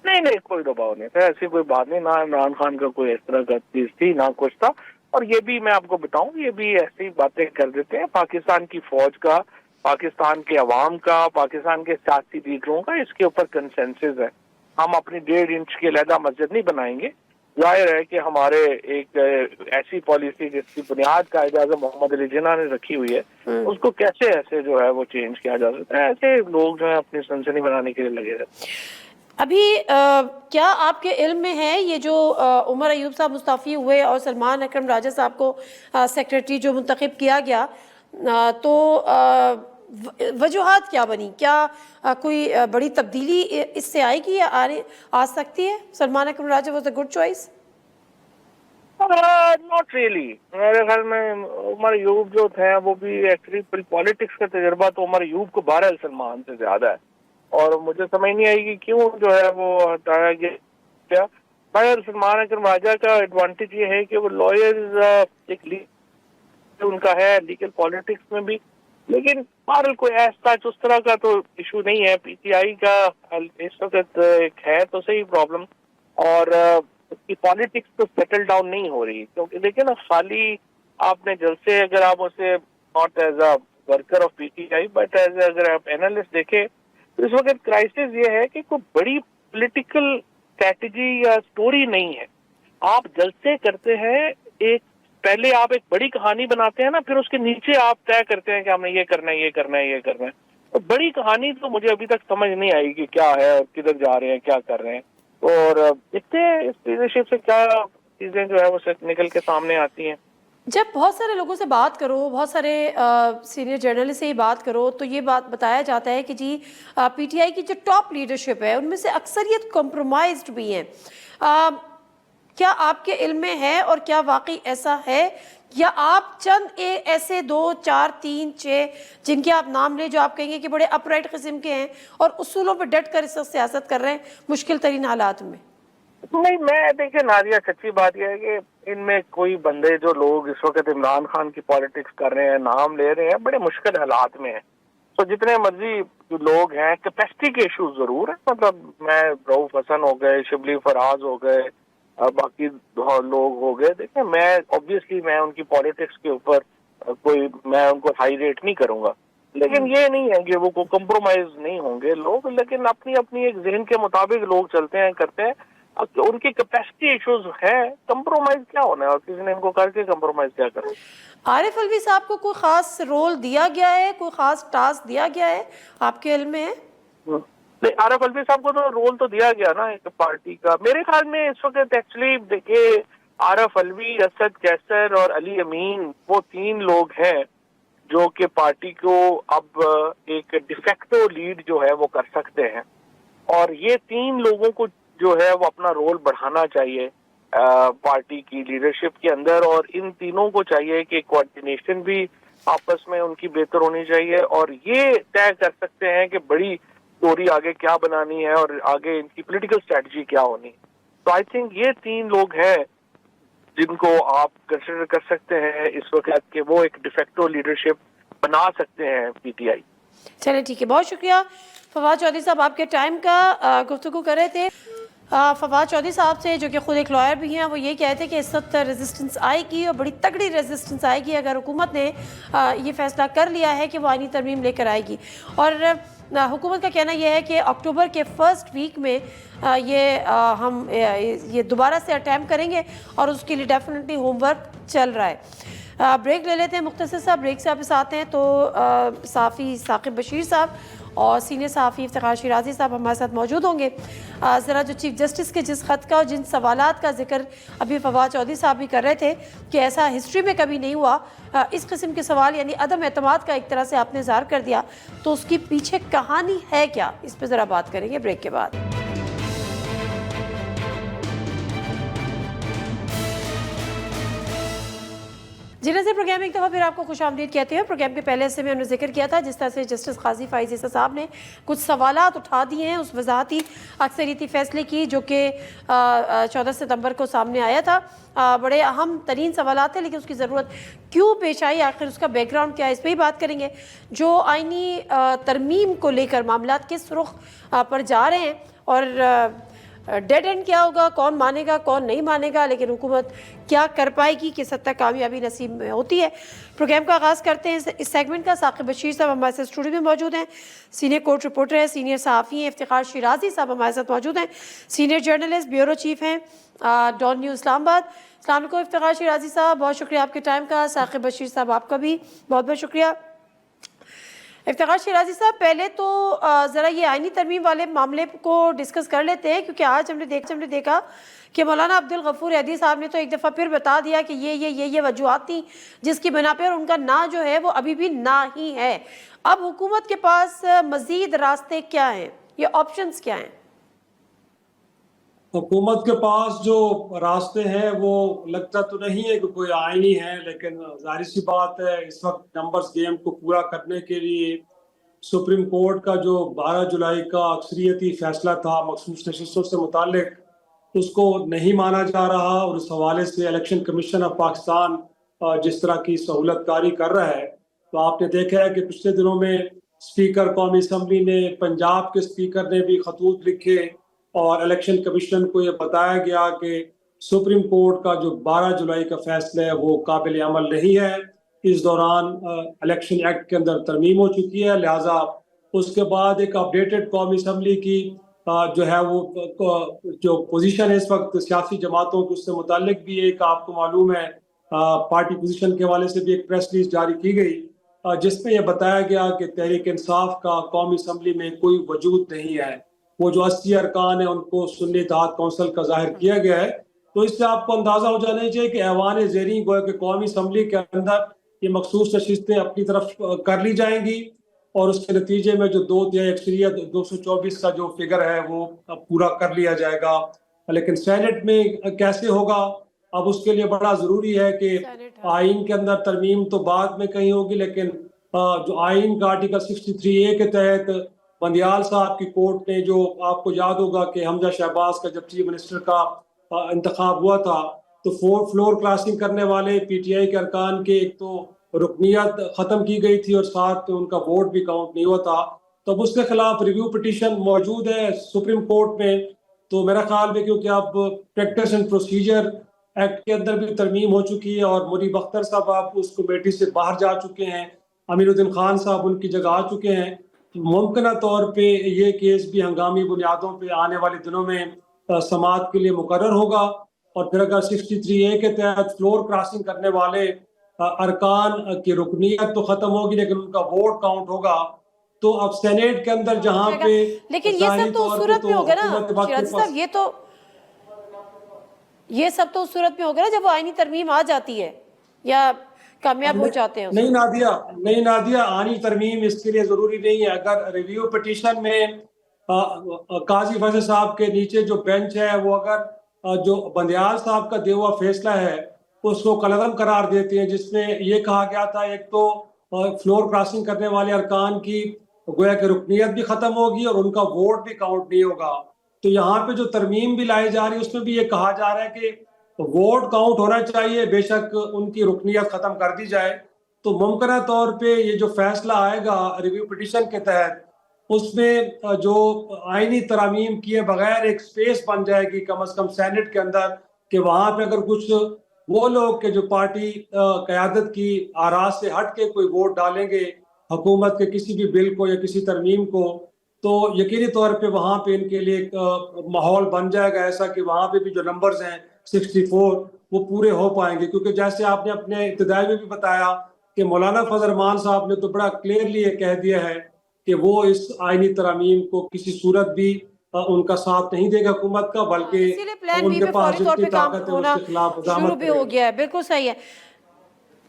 نہیں کوئی دباؤ نہیں تھا, ایسی کوئی بات نہیں, نہ عمران خان کا کوئی اس طرح کا چیز تھی نہ کچھ تھا. اور یہ بھی میں آپ کو بتاؤں یہ بھی ایسی باتیں کر دیتے ہیں پاکستان کی فوج کا, پاکستان کے عوام کا, پاکستان کے سیاسی لیڈروں کا اس کے اوپر کنسنسس ہے. ہم اپنی 1.5 انچ کی علیحدہ مسجد نہیں بنائیں گے. ظاہر ہے کہ ہمارے ایک ایسی پالیسی جس کی بنیاد قائد اعظم محمد علی جناح نے رکھی ہوئی ہے, اس کو کیسے ایسے جو ہے وہ چینج کیا جا سکتا ہے. ایسے لوگ جو ہے اپنی سنسنی بنانے کے لیے لگے رہتے ہیں. ابھی کیا آپ کے علم میں ہے یہ جو عمر ایوب صاحب مستعفی ہوئے اور سلمان اکرم راجہ صاحب کو سیکریٹری جو منتخب کیا گیا, تو وجوہات کیا بنی؟ کیا کوئی بڑی تبدیلی اس سے آئے گی یا آ سکتی ہے؟ Salman Akram Raja was a good choice? Not really. میرے خیال میں عمر ایوب جو تھے وہ بھی ایکچولی پالیٹکس کا تجربہ تو عمر ایوب کو بہرحال سلمان سے زیادہ ہے, اور مجھے سمجھ نہیں آئے گی کیوں جو ہے وہ ہٹایا گیا. بہرحال سلمان اکرم راجہ کا ایڈوانٹیج یہ ہے کہ وہ لائرز ایک ان کا ہے لیگل پالیٹکس میں بھی, لیکن بہرحال کوئی ایسا اس طرح کا تو ایشو نہیں ہے. پی ٹی آئی کا اس وقت ایک ہے تو صحیح پرابلم, اور اس کی پالیٹکس تو سیٹل ڈاؤن نہیں ہو رہی, کیونکہ دیکھیں نا خالی آپ نے جلسے اگر آپ اسے not as a worker of P T I but as a اگر آپ اینالسٹ دیکھیں تو اس وقت کرائسس یہ ہے کہ کوئی بڑی پولیٹیکل اسٹریٹجی یا سٹوری نہیں ہے. آپ جلسے کرتے ہیں, ایک پہلے آپ ایک بڑی کہانی بناتے ہیں نا, پھر اس کے نیچے آپ طے کرتے ہیں کہ ہم نے یہ کرنا ہے یہ کرنا ہے یہ کرنا ہے. تو بڑی کہانی تو مجھے ابھی تک سمجھ نہیں آئی کہ کیا ہے اور کدھر جا رہے ہیں کیا کر رہے ہیں, اور دیکھتے ہیں اس لیڈرشپ سے کیا چیزیں جو ہے وہ نکل کے سامنے آتی ہیں. جب بہت سارے لوگوں سے بات کرو, بہت سارے سینئر جرنلسٹ سے ہی بات کرو, تو یہ بات بتایا جاتا ہے کہ جی پی ٹی آئی کی جو ٹاپ لیڈرشپ ہے ان میں سے اکثریت کمپرومائزڈ بھی ہیں. کیا آپ کے علم میں ہے اور کیا واقعی ایسا ہے, یا آپ چند ایسے 2 4 3 6 جن کے آپ نام لیں جو آپ کہیں گے کہ بڑے اپ رائٹ قسم کے ہیں اور اصولوں پہ ڈٹ کر اس وقت سیاست کر رہے ہیں مشکل ترین حالات میں؟ नहीं, मैं देखिए नादिया, सच्ची बात यह है कि इनमें कोई बंदे जो लोग इस वक्त इमरान खान की पॉलिटिक्स कर रहे हैं, नाम ले रहे हैं, बड़े मुश्किल हालात में हैं। तो जितने मर्जी जो लोग हैं, कैपेसिटी के इश्यूज जरूर है। मतलब मैं रऊफ हसन हो गए, शिबली फराज हो गए, बाकी लोग हो गए। देखिए मैं ऑब्वियसली मैं उनकी पॉलिटिक्स के ऊपर मैं उनको हाई रेट नहीं करूंगा, लेकिन ये नहीं है कि वो कॉम्प्रोमाइज नहीं होंगे लोग, लेकिन अपनी अपनी एक जहन के मुताबिक लोग चलते हैं, करते हैं। अब उनकी कैपेसिटी इश्यूज है, कंप्रोमाइज क्या होना है, और किसी ने इनको करके कंप्रोमाइज क्या करना। आरिफ अलवी साहब को कोई खास रोल दिया गया है, कोई खास टास्क दिया गया है, आपके इल्म में है? नहीं, आरिफ अलवी साहब को तो रोल तो दिया गया ना एक पार्टी का। मेरे ख्याल में इस वक्त एक्चुअली देखिए, आरिफ अलवी, असद कैसर और अली अमीन, वो तीन लोग हैं जो कि पार्टी को अब एक डिफेक्टो लीड जो है वो कर सकते हैं। और ये तीन लोगों को जो है वो अपना रोल बढ़ाना चाहिए पार्टी की लीडरशिप के अंदर, और इन तीनों को चाहिए कि कोऑर्डिनेशन भी आपस में उनकी बेहतर होनी चाहिए, और ये तय कर सकते हैं कि बड़ी स्टोरी आगे क्या बनानी है और आगे इनकी पॉलिटिकल स्ट्रेटजी क्या होनी है। तो आई थिंक ये तीन लोग हैं जिनको आप कंसिडर कर सकते हैं इस वक्त कि वो एक डिफेक्टो लीडरशिप बना सकते हैं पीटीआई। चलिए ठीक है, बहुत शुक्रिया फवाद चौधरी साहब, आपके टाइम का गुफ्तगू कर रहे थे। फवाद चौधरी साहब से, जो कि खुद एक लॉयर भी हैं, वो ये कहते हैं कि इस वक्त रेजिस्टेंस आएगी और बड़ी तगड़ी रेजिस्टेंस आएगी अगर हुकूमत ने ये फैसला कर लिया है कि वो आईनी तरमीम लेकर आएगी। और हुकूमत का कहना यह है कि अक्टूबर के फर्स्ट वीक में हम ये दोबारा से अटैम्प्ट करेंगे और उसके लिए डेफिनेटली होमवर्क चल रहा है। ब्रेक ले लेते हैं मुख्तसर साहब, ब्रेक से वापस आते हैं तो सहाफ़ी साकिब बशीर साहब और सीनियर सहाफ़ी इफ्तिखार शिराजी साहब हमारे साथ मौजूद होंगे। ज़रा जो चीफ जस्टिस के जिस ख़त का और जिन सवालात का जिक्र अभी फवाद चौधरी साहब भी कर रहे थे कि ऐसा हिस्ट्री में कभी नहीं हुआ, इस किस्म के सवाल यानी अदम एतमाद का एक तरह से आपने इज़हार कर दिया, तो उसकी पीछे कहानी है क्या, इस पर ज़रा बात करेंगे ब्रेक के बाद। जी नज़र, प्रोग्राम एक दफ़ा फिर आपको खुशामदीद कहते हैं। प्रोग्राम के पहले से हमने जिक्र किया था जिस तरह से जस्टिस काजी फ़ाइज़ ईसा साहब ने कुछ सवालात उठा दिए हैं उस वज़ाहती अक्सरियती फ़ैसले की जो कि 14 सितंबर को सामने आया था। बड़े अहम तरीन सवालात थे, लेकिन उसकी ज़रूरत क्यों पेश आई, आखिर उसका बैकग्राउंड क्या है, इस पर ही बात करेंगे। जो आइनी तरमीम को लेकर मामला किस रुख पर जा रहे हैं और डेड एंड क्या होगा, कौन मानेगा कौन नहीं मानेगा, लेकिन हुकूमत क्या कर पाएगी, किस हद तक कामयाबी नसीब में होती है। प्रोग्राम का आगाज़ करते हैं इस सेगमेंट का। साकिब बशीर साहब हमारे साथ स्टूडियो में मौजूद हैं, सीनियर कोर्ट रिपोर्टर हैं, सीनियर सहाफ़ी हैं। इफ्तिखार शिराजी साहब हमारे साथ मौजूद हैं, सीनियर जर्नलिस्ट, ब्यूरो चीफ हैं डॉन न्यूज़ इस्लामाबाद। अस्सलाम वालेकुम इफ्तिखार शिराजी साहब, बहुत शुक्रिया आपके टाइम का। साकिब बशीर साहब आपका भी बहुत बहुत शुक्रिया। इफ्तिखार शिराजी साहब, पहले तो ज़रा ये आइनी तरमीम वाले मामले को डिस्कस कर लेते हैं, क्योंकि आज हमने देखा कि मौलाना अब्दुल गफूर हैदी साहब ने तो एक दफ़ा फिर बता दिया कि ये वजूहात थी जिसकी बिना पर उनका ना जो है वो अभी भी ना ही है। अब हुकूमत के पास मज़ीद रास्ते क्या हैं, ये ऑप्शंस क्या हैं? हुकूमत के पास जो रास्ते हैं वो लगता तो नहीं है कि कोई आईनी है, लेकिन जाहिर सी बात है इस वक्त नंबर्स गेम को पूरा करने के लिए सुप्रीम कोर्ट का जो 12 जुलाई का अक्सरियती फैसला था मखसूस नशिस्तों से मुतालिक, उसको नहीं माना जा रहा, और इस हवाले से इलेक्शन कमीशन ऑफ पाकिस्तान जिस तरह की सहूलतकारी कर रहा है, तो आपने देखा है कि पिछले दिनों में स्पीकर कौमी असम्बली ने, पंजाब के स्पीकर ने भी खतूत लिखे और इलेक्शन कमीशन को ये बताया गया कि सुप्रीम कोर्ट का जो 12 जुलाई का फैसला है वो काबिल अमल नहीं है। इस दौरान इलेक्शन एक्ट के अंदर तरमीम हो चुकी है, लिहाजा उसके बाद एक अपडेटेड कौमी असम्बली की जो है वो जो पोजीशन है इस वक्त सियासी जमातों की, उससे मुतालिक भी एक आपको मालूम है पार्टी पोजीशन के हवाले से भी एक प्रेस रिलीज जारी की गई जिसमें यह बताया गया कि तहरीक इंसाफ का कौमी असम्बली में कोई वजूद नहीं है। वो जो 80 अरकान है उनको सुन्नी इत्तेहाद कौंसिल का जाहिर किया गया है। तो इससे आपको अंदाजा हो जाना चाहिए कि ऐवान ज़ेरी गोया कि कौमी असम्बली के अंदर ये मखसूस नशिस्तें अपनी तरफ कर ली जाएंगी और उसके नतीजे में जो 2/3 अक्सरियत 224 का जो फिगर है वो पूरा कर लिया जाएगा। लेकिन सेनेट में कैसे होगा, अब उसके लिए बड़ा ज़रूरी है कि आइन के अंदर तरमीम तो बाद में कहीं होगी, लेकिन जो आइन का आर्टिकल 63A के तहत बंदियाल साहब की कोर्ट ने, जो आपको याद होगा कि हमजा शहबाज का जब चीफ मिनिस्टर का इंतखाब हुआ था, तो फ्लोर क्रॉसिंग करने वाले पीटीआई के अरकान के एक तो रुकनियत ख़त्म की गई थी और साथ में उनका वोट भी काउंट नहीं हुआ था। तो उसके खिलाफ रिव्यू पिटीशन मौजूद है सुप्रीम कोर्ट में। तो मेरा ख्याल में क्योंकि अब प्रैक्टिस एंड प्रोसीजर एक्ट के अंदर भी तरमीम हो चुकी है और मुनीब अख्तर साहब आप उस कमेटी से बाहर जा चुके हैं, अमीरुद्दीन खान साहब उनकी जगह आ चुके हैं, मुमकिन तौर पे ये केस भी हंगामी बुनियादों पे आने वाले दिनों में समाअत के लिए मुकर्रर होगा। और फिर अगर 63A के तहत फ्लोर क्रॉसिंग करने वाले अरकान की रुकनियत तो खत्म होगी लेकिन उनका वोट काउंट होगा, तो अब सेनेट के अंदर जहां पे, लेकिन ये सब तो उस सूरत में होगा ना शिराजी साहब, ये सब तो उस सूरत में होगा ना जब वो आईनी तरमीम आ जाती है या कामयाब हो जाते हैं। नहीं नादिया, आनी तरमीम इसके लिए जरूरी नहीं है। अगर रिव्यू पिटीशन में काजी फैसल साहब के नीचे जो बेंच है वो अगर जो बंदियाल साहब का दिया हुआ फैसला है उसको कलअदम करार देते हैं, जिसमें ये कहा गया था एक तो फ्लोर क्रॉसिंग करने वाले अरकान की गोया कि रुकनियत भी खत्म होगी और उनका वोट भी काउंट नहीं होगा। तो यहाँ पे जो तरमीम भी लाई जा रही है उसमें भी ये कहा जा रहा है कि वोट काउंट होना चाहिए, बेशक उनकी रुकनियत खत्म कर दी जाए। तो मुमकिन तौर पे ये जो फैसला आएगा रिव्यू पिटीशन के तहत, उसमें जो आईनी तरामीम किए बगैर एक स्पेस बन जाएगी कम से कम सेनेट के अंदर, कि वहाँ पे अगर कुछ वो लोग के जो पार्टी क़यादत की आरा से हट के कोई वोट डालेंगे हुकूमत के किसी भी बिल को या किसी तरमीम को, तो यकीनी तौर पे वहाँ पे इनके लिए एक माहौल बन जाएगा ऐसा कि वहाँ पे भी जो नंबर्स हैं 64 वो पूरे हो पाएंगे। क्योंकि जैसे आपने अपने इब्तिदाई में भी बताया कि मौलाना फजल रहमान साहब ने तो बड़ा क्लियरली ये कह दिया है कि वो इस आईनी तरामीम को किसी सूरत भी उनका साथ नहीं देगा हुकूमत का, बल्कि उनके पास जितनी ताकत है उसके खिलाफ शुरू भी हो गया है। बिल्कुल सही है,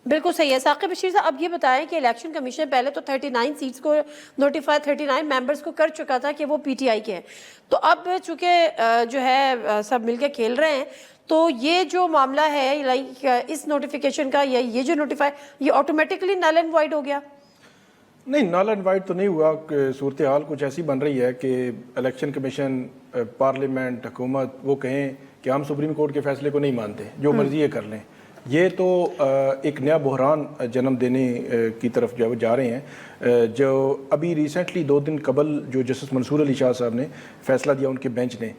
बिल्कुल सही है। साकिब बशीर साहब, अब ये बताएं कि इलेक्शन कमीशन पहले तो 39 सीट्स को नोटिफाई 39 मेंबर्स को कर चुका था कि वो पीटीआई के हैं, तो अब चूंकि जो है सब मिलकर खेल रहे हैं, तो ये जो मामला है लाइक इस नोटिफिकेशन का या ये जो नोटिफाई ये ऑटोमेटिकली नल एंड वाइड हो गया? नहीं, नल एंड वाइड तो नहीं हुआ। सूरत हाल कुछ ऐसी बन रही है कि इलेक्शन कमीशन, पार्लियामेंट, हुकूमत वो कहें कि हम सुप्रीम कोर्ट के फैसले को नहीं मानते, जो मर्जी ये कर लें। ये तो एक नया बहरान जन्म देने की तरफ जो जा रहे हैं। जो अभी रिसेंटली 2 दिन कबल जो जस्टिस मंसूर अली शाह साहब ने फैसला दिया उनके बेंच ने,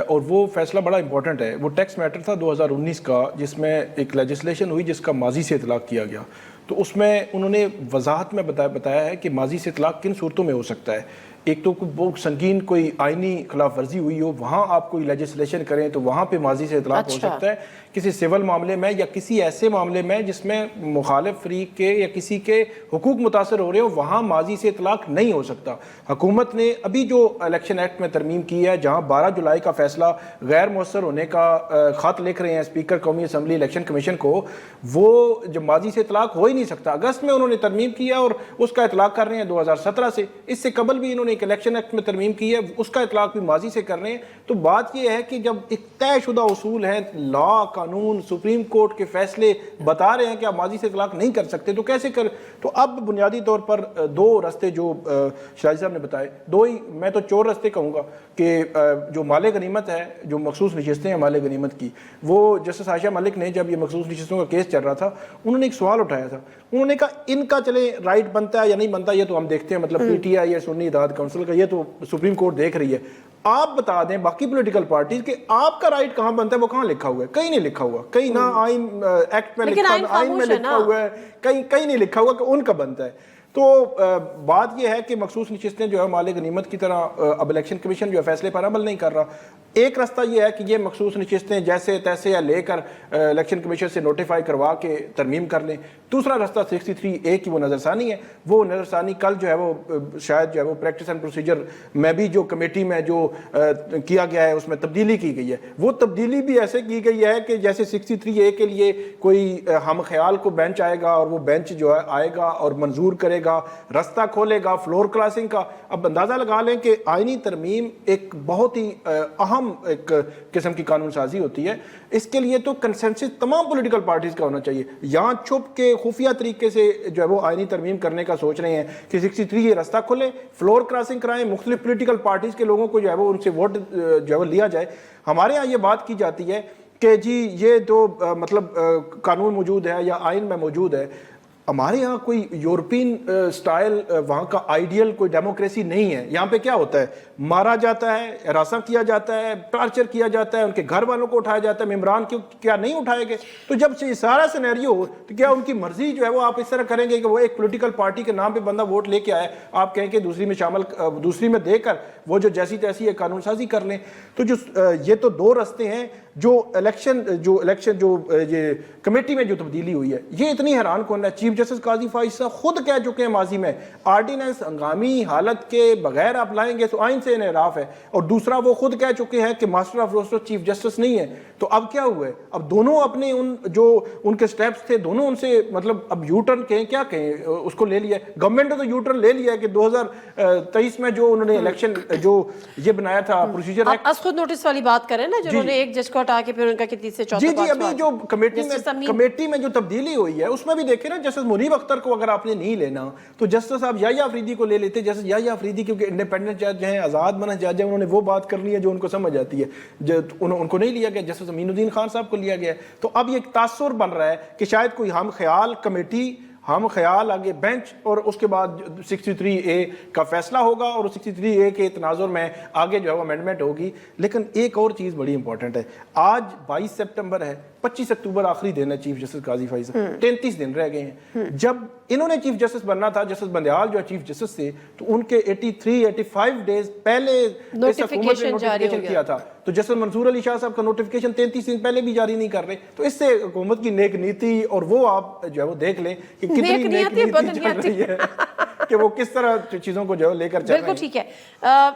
और वो फैसला बड़ा इंपॉर्टेंट है। वो टैक्स मैटर था 2019 का, जिसमें एक लेजिस्लेशन हुई जिसका माजी से इतलाक़ किया गया। तो उसमें उन्होंने वजाहत में बताया है कि माजी से इतलाक़ किन सूरतों में हो सकता है। एक तो बहुत संगीन कोई आइनी खिलाफ वर्जी हुई हो, वहाँ आप कोई लेजिस्लेशन करें तो वहाँ पे माजी से इतलाक़ हो सकता है। किसी सिविल मामले में या किसी ऐसे मामले में जिसमें मुखालिफ फरीक के या किसी के हुकूक मुतासर हो रहे हो, वहाँ माजी से इतलाक़ नहीं हो सकता। हुकूमत ने अभी जो इलेक्शन एक्ट में तरमीम की है, जहाँ 12 जुलाई का फैसला गैर मौसर होने का ख़त लिख रहे हैं स्पीकर कौमी असम्बली इलेक्शन कमीशन को, वो जो माजी से इतलाक़ हो ही नहीं सकता। अगस्त में उन्होंने तरमीम किया और उसका इतलाक़ कर रहे हैं 2017 से। इससे कबल भी इन्होंने एक इलेक्शन एक्ट में तरमीम की है, उसका इतलाक़ भी माजी से कर रहे हैं। तो बात यह है कि जब एक तयशुदा उसूल है, लॉ, कानून, सुप्रीम कोर्ट के फैसले बता रहे हैं कि आप माजी से इतलाक़ नहीं कर सकते, तो कैसे कर? तो अब बुनियादी तौर पर 2 रास्ते जो शिराजी साहब ने बताए, 2 ही, मैं तो 4 रास्ते कहूँगा कि जो माले गनीमत है, जो मखसूस नशिस्तें हैं माले गनीमत की, वो जस्टिस आयशा मलिक ने जब ये मखसूस नशिस्तों का केस चल रहा था, उन्होंने एक सवाल उठाया था। उन्होंने कहा इनका चले राइट बनता है या नहीं बनता, ये तो हम देखते हैं, मतलब पीटीआई या सुन्नी इत्तेहाद काउंसिल का, ये तो सुप्रीम कोर्ट देख रही है। आप बता दें बाकी पॉलिटिकल पार्टीज के आपका राइट कहाँ बनता है, वो कहाँ लिखा हुआ है? कहीं नहीं लिखा हुआ, कहीं ना आइन एक्ट में लिखा, आइन में लिखा हुआ है, कहीं नहीं लिखा हुआ कि उनका बनता है। तो बात यह है कि मखसूस नशिस्तें जो है माले गनीमत की तरह अब इलेक्शन कमीशन जो है फैसले पर अमल नहीं कर रहा। एक रास्ता यह है कि ये मखसूस नशिस्तें जैसे तैसे या लेकर इलेक्शन कमीशन से नोटिफाई करवा के तरमीम कर लें। दूसरा रास्ता 63A की वो नज़रसानी है। वो नज़रसानी कल जो है वो शायद जो है वो प्रैक्टिस एंड प्रोसीजर में भी जो कमेटी में जो किया गया है उसमें तब्दीली की गई है। वो तब्दीली भी ऐसे की गई है कि जैसे 63A के लिए कोई हम ख्याल को बेंच आएगा और वो बेंच जो है आएगा और मंजूर करेगा, रास्ता खोलेगा फ्लोर क्रॉसिंग का। अब अंदाज़ा लगा लें कि आइनी तरमीम एक बहुत ही अहम تمام ایک قسم کی قانون سازی ہوتی ہے. اس کے لیے تو کنسنسس تمام پولیٹیکل پارٹیز کا ہونا چاہیے. یہاں چھپ کے خفیہ طریقے سے جو ہے وہ آئینی ترمیم کرنے کا سوچ رہے ہیں کہ 63 یہ رستہ کھولیں, فلور کراسنگ کرائیں, مختلف پولیٹیکل پارٹیز کے لوگوں کو جو ہے وہ ان سے ووٹ جو ہے وہ لیا جائے. ہمارے ہاں یہ بات کی جاتی ہے کہ جی یہ تو مطلب قانون موجود ہے یا آئین میں موجود ہے. ہمارے یہاں کوئی یورپین سٹائل وہاں کا آئیڈیل کوئی ڈیموکریسی نہیں ہے. یہاں پہ کیا ہوتا ہے, مارا جاتا ہے, ہراساں کیا جاتا ہے, ٹارچر کیا جاتا ہے, ان کے گھر والوں کو اٹھایا جاتا ہے. ممبران کیا نہیں اٹھائے گئے؟ تو جب سے یہ سارا سینیریو ہو تو کیا ان کی مرضی جو ہے وہ آپ اس طرح کریں گے کہ وہ ایک پولیٹیکل پارٹی کے نام پہ بندہ ووٹ لے کے آئے, آپ کہیں کہ دوسری میں دے کر وہ جو جیسی تیسی ہے قانون سازی کر لیں؟ تو جو یہ تو دو رستے ہیں. جو الیکشن جو یہ کمیٹی میں جو تبدیلی ہوئی ہے یہ اتنی حیران کن ہے. چیف جسٹس قاضی فائز صاحب خود کہہ چکے ہیں ماضی میں, آرڈیننس ہنگامی حالت کے بغیر آپ لائیں گے تو آئین سے انحراف ہے. اور دوسرا وہ خود کہہ چکے ہیں کہ master of roster chief justice نہیں ہے. تو اب کیا ہوا ہے؟ اب دونوں اپنے ان کے سٹیپس تھے دونوں ان سے مطلب اب یو ٹرن کہیں کیا کہیں اس کو لے لیا. گورنمنٹ نے تو یو ٹرن لے لیا ہے کہ 2023 میں جو انہوں نے الیکشن جو یہ بنایا تھا پروسیجر ایکٹ, خود نوٹس والی بات کریں نا, جنہوں نے ایک جج کو ہٹا کے پھر ان کا کتنی سے چوتھا. جی ابھی جو کمیٹی میں جو تبدیلی ہوئی ہے اس میں بھی دیکھیں نا, جسٹس منیب اختر کو اگر آپ نے نہیں لینا تو جسٹس صاحب یحییٰ آفریدی کو لے لیتے. جسٹس یحییٰ آفریدی کیونکہ انڈیپینڈنٹ جج ہیں, آزاد منع جج ہیں, انہوں نے وہ بات کرنی ہے جو ان کو سمجھ آتی ہے. ان کو نہیں لیا گیا, جسٹس امین الدین خان صاحب کو لیا گیا. تو اب یہ ایک تاثر بن رہا ہے کہ شاید کوئی ہم خیال کمیٹی, ہم خیال آگے بینچ, اور اس کے بعد 63A کا فیصلہ ہوگا اور 63A کے تناظر میں آگے جو ہے وہ امینڈمنٹ ہوگی. لیکن ایک اور چیز بڑی امپورٹنٹ ہے, آج 22 سپٹمبر ہے, 25 اکتوبر آخری دن ہے چیف جسٹس قاضی فائز, 33 دن رہ گئے ہیں. جب انہوں نے چیف جسٹس بننا تھا, جسٹس بندیال جو چیف جسٹس تھے, تو ان کے 85 ڈیز پہلے اس حکومت نے نوٹیفیکیشن کیا تھا. تو جسٹس منصور علی شاہ صاحب کا نوٹیفیکیشن 33 دن پہلے بھی جاری نہیں کر رہے. تو اس سے حکومت کی نیک نیتی, اور وہ آپ جو ہے وہ دیکھ لیں کہ کتنی نیک نیتی چل رہی ہے کہ وہ کس طرح چیزوں کو جو لے کر چل رہے ہیں. بالکل ٹھیک ہے.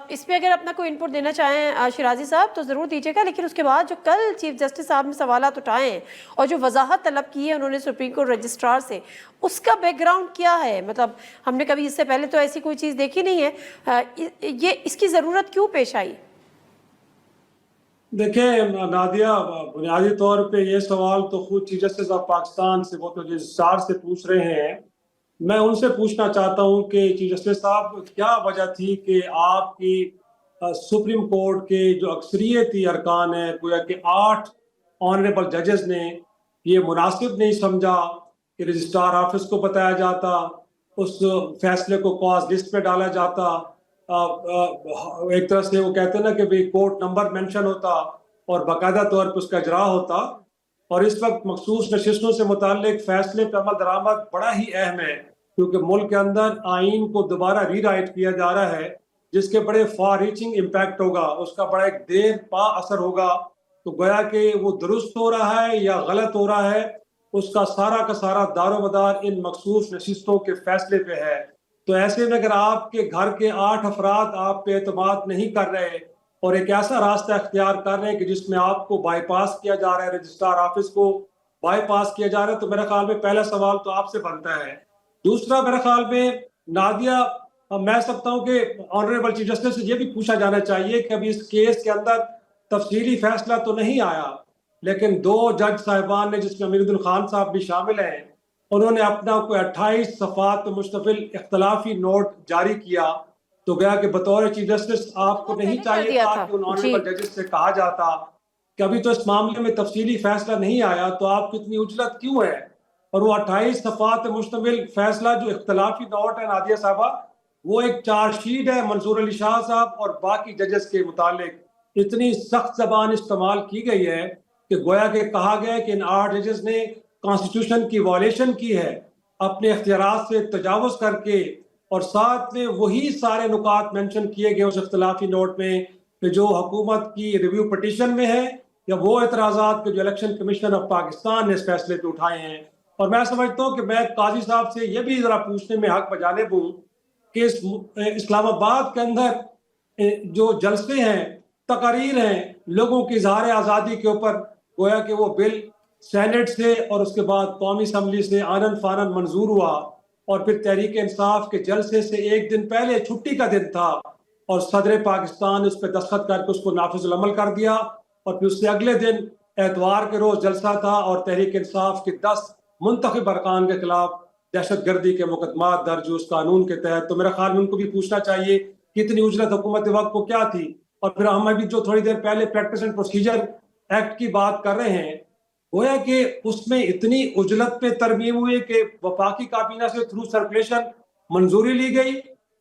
اس پہ اگر اپنا کوئی انپٹ دینا چاہیں شیرازی صاحب تو ضرور دیجیے گا, لیکن اس کے بعد جو کل چیف جسٹس صاحب نے سوالات اٹھائے ہیں اور جو وضاحت طلب کی ہے انہوں نے سپریم کورٹ رجسٹرار سے, اس کا بیک گراؤنڈ کیا ہے؟ مطلب ہم نے کبھی اس سے پہلے تو ایسی کوئی چیز دیکھی نہیں ہے, یہ اس کی ضرورت کیوں پیش آئی؟ دیکھیں نادیہ, بنیادی طور پہ یہ سوال تو خود چیف جسٹس آف پاکستان سے, وہ تو رجسٹرار سے پوچھ رہے ہیں. میں ان سے پوچھنا چاہتا ہوں کہ چیف جسٹس صاحب کیا وجہ تھی کہ آپ کی سپریم کورٹ کے جو اکثریتی ارکان ہیں, گویا کہ 8 آنریبل ججز نے یہ مناسب نہیں سمجھا کہ رجسٹرار آفس کو بتایا جاتا, اس فیصلے کو کاز لسٹ پہ ڈالا جاتا, ایک طرح سے وہ کہتے ہیں نا کہ کورٹ نمبر مینشن ہوتا اور باقاعدہ طور پہ اس کا اجرا ہوتا. اور اس وقت مخصوص نشستوں سے متعلق فیصلے پہ عمل درآمد بڑا ہی اہم ہے, کیونکہ ملک کے اندر آئین کو دوبارہ ری رائٹ کیا جا رہا ہے جس کے بڑے فار ریچنگ امپیکٹ ہوگا, اس کا بڑا ایک دیر پا اثر ہوگا. تو گویا کہ وہ درست ہو رہا ہے یا غلط ہو رہا ہے, اس کا سارا دار و مدار ان مخصوص نشستوں کے فیصلے پہ ہے. تو ایسے میں اگر آپ کے گھر کے 8 افراد آپ پہ اعتماد نہیں کر رہے اور ایک ایسا راستہ اختیار کر رہے ہیں کہ جس میں آپ کو بائی پاس کیا جا رہا ہے, رجسٹرار آفس کو بائی پاس کیا جا رہا ہے, تو میرے خیال میں پہلا سوال تو آپ سے بنتا ہے. دوسرا میرے خیال میں نادیہ, میں سمجھتا ہوں کہ آنریبل چیف جسٹس سے یہ بھی پوچھا جانا چاہیے کہ ابھی اس کیس کے اندر تفصیلی فیصلہ تو نہیں آیا, لیکن 2 جج صاحبان نے, جس میں امین الدین خان صاحب بھی شامل ہیں, انہوں نے اپنا کوئی 28 صفحات مشتمل اختلافی نوٹ جاری کیا. تو گیا کہ بطور چیف جسٹس آپ کو نہیں چاہیے تھا کہ ان آنریبل ججز سے کہا جاتا کہ ابھی تو اس معاملے میں تفصیلی فیصلہ نہیں آیا, تو آپ کی اتنی عجلت کیوں ہے؟ اور وہ 28 صفحات مشتمل فیصلہ جو اختلافی نوٹ ہے نادیہ صاحبہ, وہ ایک چارج شیٹ ہے منصور علی شاہ صاحب اور باقی ججز کے متعلق. اتنی سخت زبان استعمال کی گئی ہے کہ گویا کہ کہا گیا کہ ان 8 ججز نے کانسٹیٹیوشن کی وائلیشن کی ہے اپنے اختیارات سے تجاوز کر کے, اور ساتھ میں وہی سارے نکات مینشن کیے گئے اس اختلافی نوٹ میں کہ جو حکومت کی ریویو پٹیشن میں ہے یا وہ اعتراضات کے جو الیکشن کمیشن آف پاکستان نے اس فیصلے پہ اٹھائے ہیں. اور میں سمجھتا ہوں کہ میں قاضی صاحب سے یہ بھی ذرا پوچھنے میں حق بجانب ہوں کہ اسلام آباد کے اندر جو جلسے ہیں, تقاریر ہیں لوگوں کی اظہار آزادی کے اوپر, گویا کہ وہ بل سینٹ سے اور اس کے بعد قومی اسمبلی سے آنن فانن منظور ہوا, اور پھر تحریک انصاف کے جلسے سے ایک دن پہلے چھٹی کا دن تھا, और सदर पाकिस्तान ने उस पर दस्तखत करके उसको नाफिजुल अमल कर दिया, और फिर उससे अगले दिन एतवार के रोज जलसा था और तहरीक इंसाफ के 10 मुंतखब अरकान के खिलाफ दहशत गर्दी के मुकदमात दर्ज उस कानून के तहत। तो मेरे ख्याल में उनको भी पूछना चाहिए कि इतनी उजलत हुकूमत वक्त को क्या थी। और फिर हम अभी जो थोड़ी देर पहले प्रैक्टिस एंड प्रोसीजर एक्ट की बात कर रहे हैं, गोया कि उसमें इतनी उजलत पे तरमीम हुई कि वफाकी काबीना से थ्रू सर्कुलेशन मंजूरी ली गई,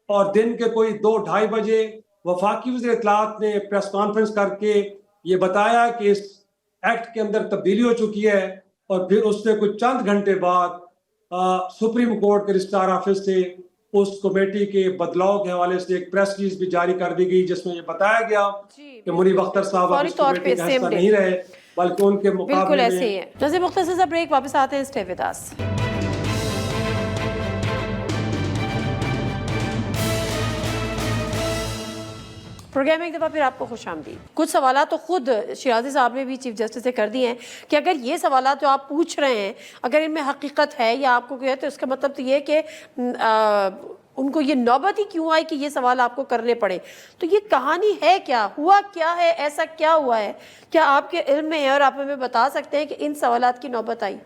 और दिन के कोई 2-2:30 बजे वफाकी वज़ीर इत्तलाआत ने प्रेस कॉन्फ्रेंस करके ये बताया कि इस एक्ट के अंदर तब्दीली हो चुकी है। और फिर उससे कुछ चंद घंटे बाद सुप्रीम कोर्ट के रजिस्ट्रार ऑफिस से उस कमेटी के बदलाव के हवाले से एक प्रेस रिलीज भी जारी कर दी गई, जिसमें ये बताया गया कि मुनीब अख्तर साहब अब इस कमेटी का हिस्सा नहीं रहे, बल्कि उनके बिल्कुल मुकाबले ऐसे ही में। है। नज़ीर मुख्तसर सा ब्रेक, वापस आते हैं स्टे विद अस। प्रोग्राम में एक दफ़ा फिर आपको खुश आमदीद। कुछ सवाल तो खुद शिराजी साहब ने भी चीफ जस्टिस से कर दिए हैं कि अगर ये सवाल जो आप पूछ रहे हैं अगर इनमें हकीकत है या आपको क्या है, तो इसका मतलब तो ये कि उनको ये नौबत ही क्यों आई कि ये सवाल आपको करने पड़े। तो ये कहानी है क्या, हुआ क्या है, ऐसा क्या हुआ है, क्या आपके इल्म में है और आप हमें बता सकते हैं कि इन सवालात की नौबत आई?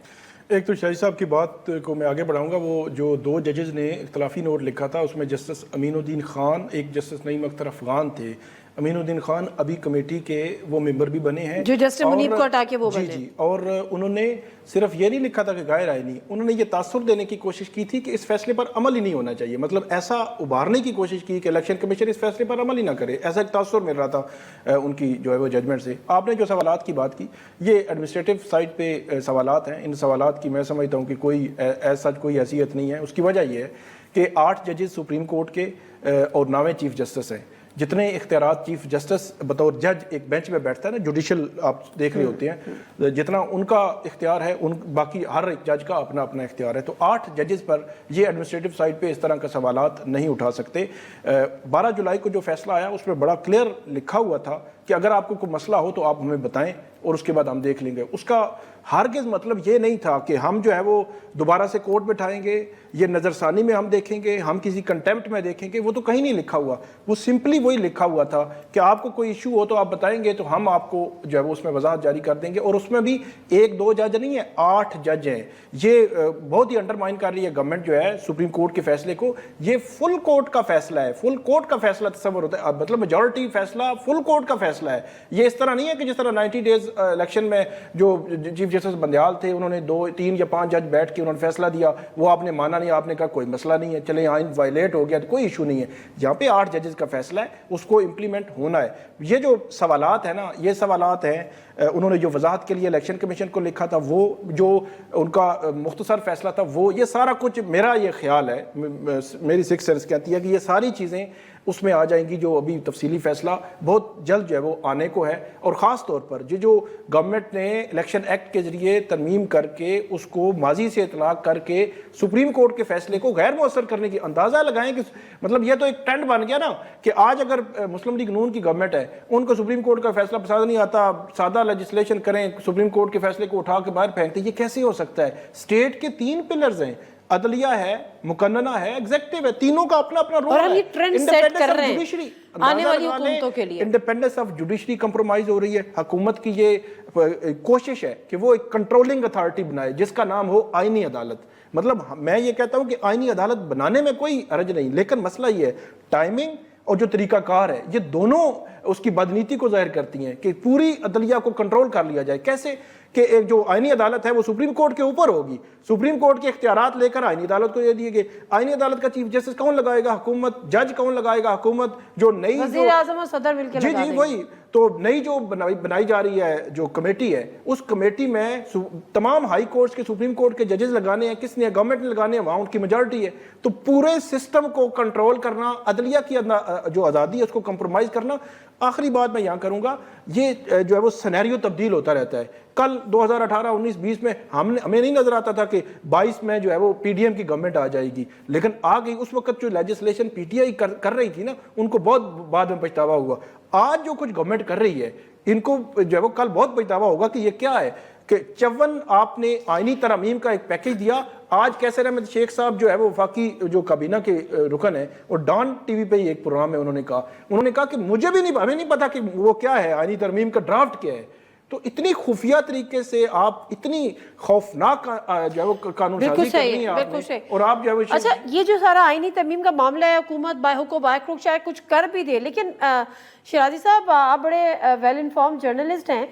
एक तो शाही साहब की बात को मैं आगे बढ़ाऊंगा। वो जो 2 जजेस ने इख्तलाफी नोट लिखा था उसमें जस्टिस अमीनुद्दीन खान, एक जस्टिस नईम अख्तर अफगान थे। अमीनुद्दीन खान अभी कमेटी के वो मेंबर भी बने हैं, जो जस्टिस मुनीब को हटा के वो बने। जी, और उन्होंने सिर्फ ये नहीं लिखा था कि गैर आईनी, उन्होंने ये तासुर देने की कोशिश की थी कि इस फैसले पर अमल ही नहीं होना चाहिए। मतलब ऐसा उभारने की कोशिश की कि इलेक्शन कमीशन इस फैसले पर अमल ही ना करे, ऐसा एक तासुर मिल रहा था उनकी जो है वो जजमेंट से। आपने जो सवालात की बात की, ये एडमिनिस्ट्रेटिव साइड पे सवालात हैं। इन सवालात की मैं समझता हूँ कि कोई ऐसा कोई हैसियत नहीं है। उसकी वजह यह है कि 8 जजेस सुप्रीम कोर्ट के और 9 चीफ जस्टिस हैं। जितने इख्तियारात चीफ जस्टिस बतौर जज एक बेंच में बैठता है ना, जुडिशल आप देख रहे होते हैं, जितना उनका इख्तियार है उन बाकी हर एक जज का अपना अपना इख्तियार है। तो 8 जजेस पर ये एडमिनिस्ट्रेटिव साइड पे इस तरह का सवालात नहीं उठा सकते। 12 जुलाई को जो फैसला आया उसमें बड़ा क्लियर लिखा हुआ था कि अगर आपको कोई मसला हो तो आप हमें बताएं और उसके बाद हम देख लेंगे। उसका हरगिज़ मतलब ये नहीं था कि हम जो है वो दोबारा से कोर्ट बैठाएंगे, ये नज़रसानी में हम देखेंगे, हम किसी कंटेम्प्ट में देखेंगे, वो तो कहीं नहीं लिखा हुआ। वो सिंपली वही लिखा हुआ था कि आपको कोई इशू हो तो आप बताएंगे तो हम आपको जो है वो उसमें वजाहत जारी कर देंगे। और उसमें भी 1-2 जज नहीं है, 8 जज हैं। ये बहुत ही अंडरमाइन कर रही है गवर्नमेंट जो है सुप्रीम कोर्ट के फैसले को। ये फुल कोर्ट का फैसला है, फुल कोर्ट का फैसला तस्वर होता है, मतलब मेजॉरिटी फैसला फुल कोर्ट का फैसला है। ये इस तरह नहीं है कि जिस तरह 90 डेज इलेक्शन में जो चीफ जस्टिस बंदयाल थे उन्होंने 2, 3 या 5 जज बैठ के उन्होंने फैसला दिया, वो आपने माना नहीं, आपने कहा कोई मसला नहीं है, चले आइन वायलेट हो गया तो कोई इशू नहीं है। यहाँ पे 8 जजेस का फैसला है, उसको इम्प्लीमेंट होना है। ये जो सवालात है ना, ये सवालात हैं, उन्होंने जो वजाहत के लिए इलेक्शन कमीशन को लिखा था, वो जो उनका मुख्तसर फैसला था, वो ये सारा कुछ मेरा ये ख्याल है, मेरी सिक्स सेंस कहती है कि ये सारी चीज़ें उसमें आ जाएंगी। जो अभी तफसीली फैसला बहुत जल्द जो है वो आने को है। और ख़ास तौर पर जो गवर्नमेंट ने इलेक्शन एक्ट के जरिए तरमीम करके उसको माजी से इतलाक करके सुप्रीम कोर्ट के फैसले को गैर मौसर करने की अंदाज़ा लगाएं कि मतलब ये तो एक ट्रेंड बन गया ना कि आज अगर मुस्लिम लीग नून की गवर्नमेंट है, उनको सुप्रीम कोर्ट का फैसला पसंद नहीं आता, सादा लेजिस्लेशन करें, सुप्रीम कोर्ट के फैसले को उठा के बाहर फेंकते। ये कैसे हो सकता है? स्टेट के 3 पिलर्स हैं, अदलिया है, मुकन्नना है, एग्जीक्यूटिव है, तीनों का अपना अपना रोल है। और हम ये ट्रेंड सेट कर रहे हैं आने वाली हुकूमतों के लिए। इंडिपेंडेंस ऑफ जुडिशरी कंप्रोमाइज हो रही है। हुकूमत की ये कोशिश है कि वो एक कंट्रोलिंग अथॉरिटी बनाए जिसका नाम हो आईनी अदालत। मतलब मैं ये कहता हूं कि आईनी अदालत बनाने में कोई हर्ज नहीं, लेकिन मसला ये है टाइमिंग और जो तरीकाकार है, ये दोनों उसकी बदनीति को जाहिर करती हैं कि पूरी अदलिया को कंट्रोल कर लिया जाए। कैसे कि एक जो आईनी अदालत है वो सुप्रीम कोर्ट के ऊपर होगी, सुप्रीम कोर्ट के इख्तियारात लेकर आईनी अदालत को दे दिए गए। आईनी अदालत का चीफ जस्टिस कौन लगाएगा? हुकूमत। जज कौन लगाएगा? हुकूमत। जो नई वज़ीर आज़म और सदर मिलकर जी जी वही तो नई जो बनाई जा रही है जो कमेटी है, उस कमेटी में तमाम हाई कोर्ट्स के सुप्रीम कोर्ट के जजेस लगाने हैं। किसने? गवर्नमेंट ने लगाने हैं, वहां उनकी मेजॉरिटी है। तो पूरे सिस्टम को कंट्रोल करना, अदलिया की जो आज़ादी है उसको कंप्रोमाइज करना। आखिरी बात मैं यहाँ करूंगा, ये जो है वो सिनेरियो तब्दील होता रहता है। कल 2018, 19, 20 में हमें नहीं नजर आता था कि 22 में जो है वो पीडीएम की गवर्नमेंट आ जाएगी, लेकिन आ गई। उस वक्त जो लेजिस्लेशन पीटीआई कर रही थी ना, उनको बहुत बाद में पछतावा हुआ। आज जो कुछ गवर्नमेंट कर रही है, इनको जो है वो कल बहुत पछतावा होगा कि ये क्या है। کہ 54 آپ نے آئینی ترامیم کا ایک پیکیج دیا. آج کیسر احمد شیخ صاحب جو ہے وہ وفاقی جو کابینہ کے رکن ہیں, اور ڈان ٹی وی پہ ایک پروگرام میں انہوں نے کہا کہ مجھے بھی نہیں, ہمیں نہیں پتا کہ وہ کیا ہے, آئینی ترمیم کا ڈرافٹ کیا ہے. تو اتنی خفیہ طریقے سے آپ اتنی خوفناک جو ہے وہ قانون سازی کر رہی ہیں آپ نے, اور آپ جو ہے وہ اچھا یہ جو سارا آئینی ترمیم کا معاملہ ہے, حکومت بائی حق و بائی رخ شاید کچھ کر بھی دے, لیکن شیرازی صاحب آپ بڑے ویل انفارم جرنلسٹ ہیں,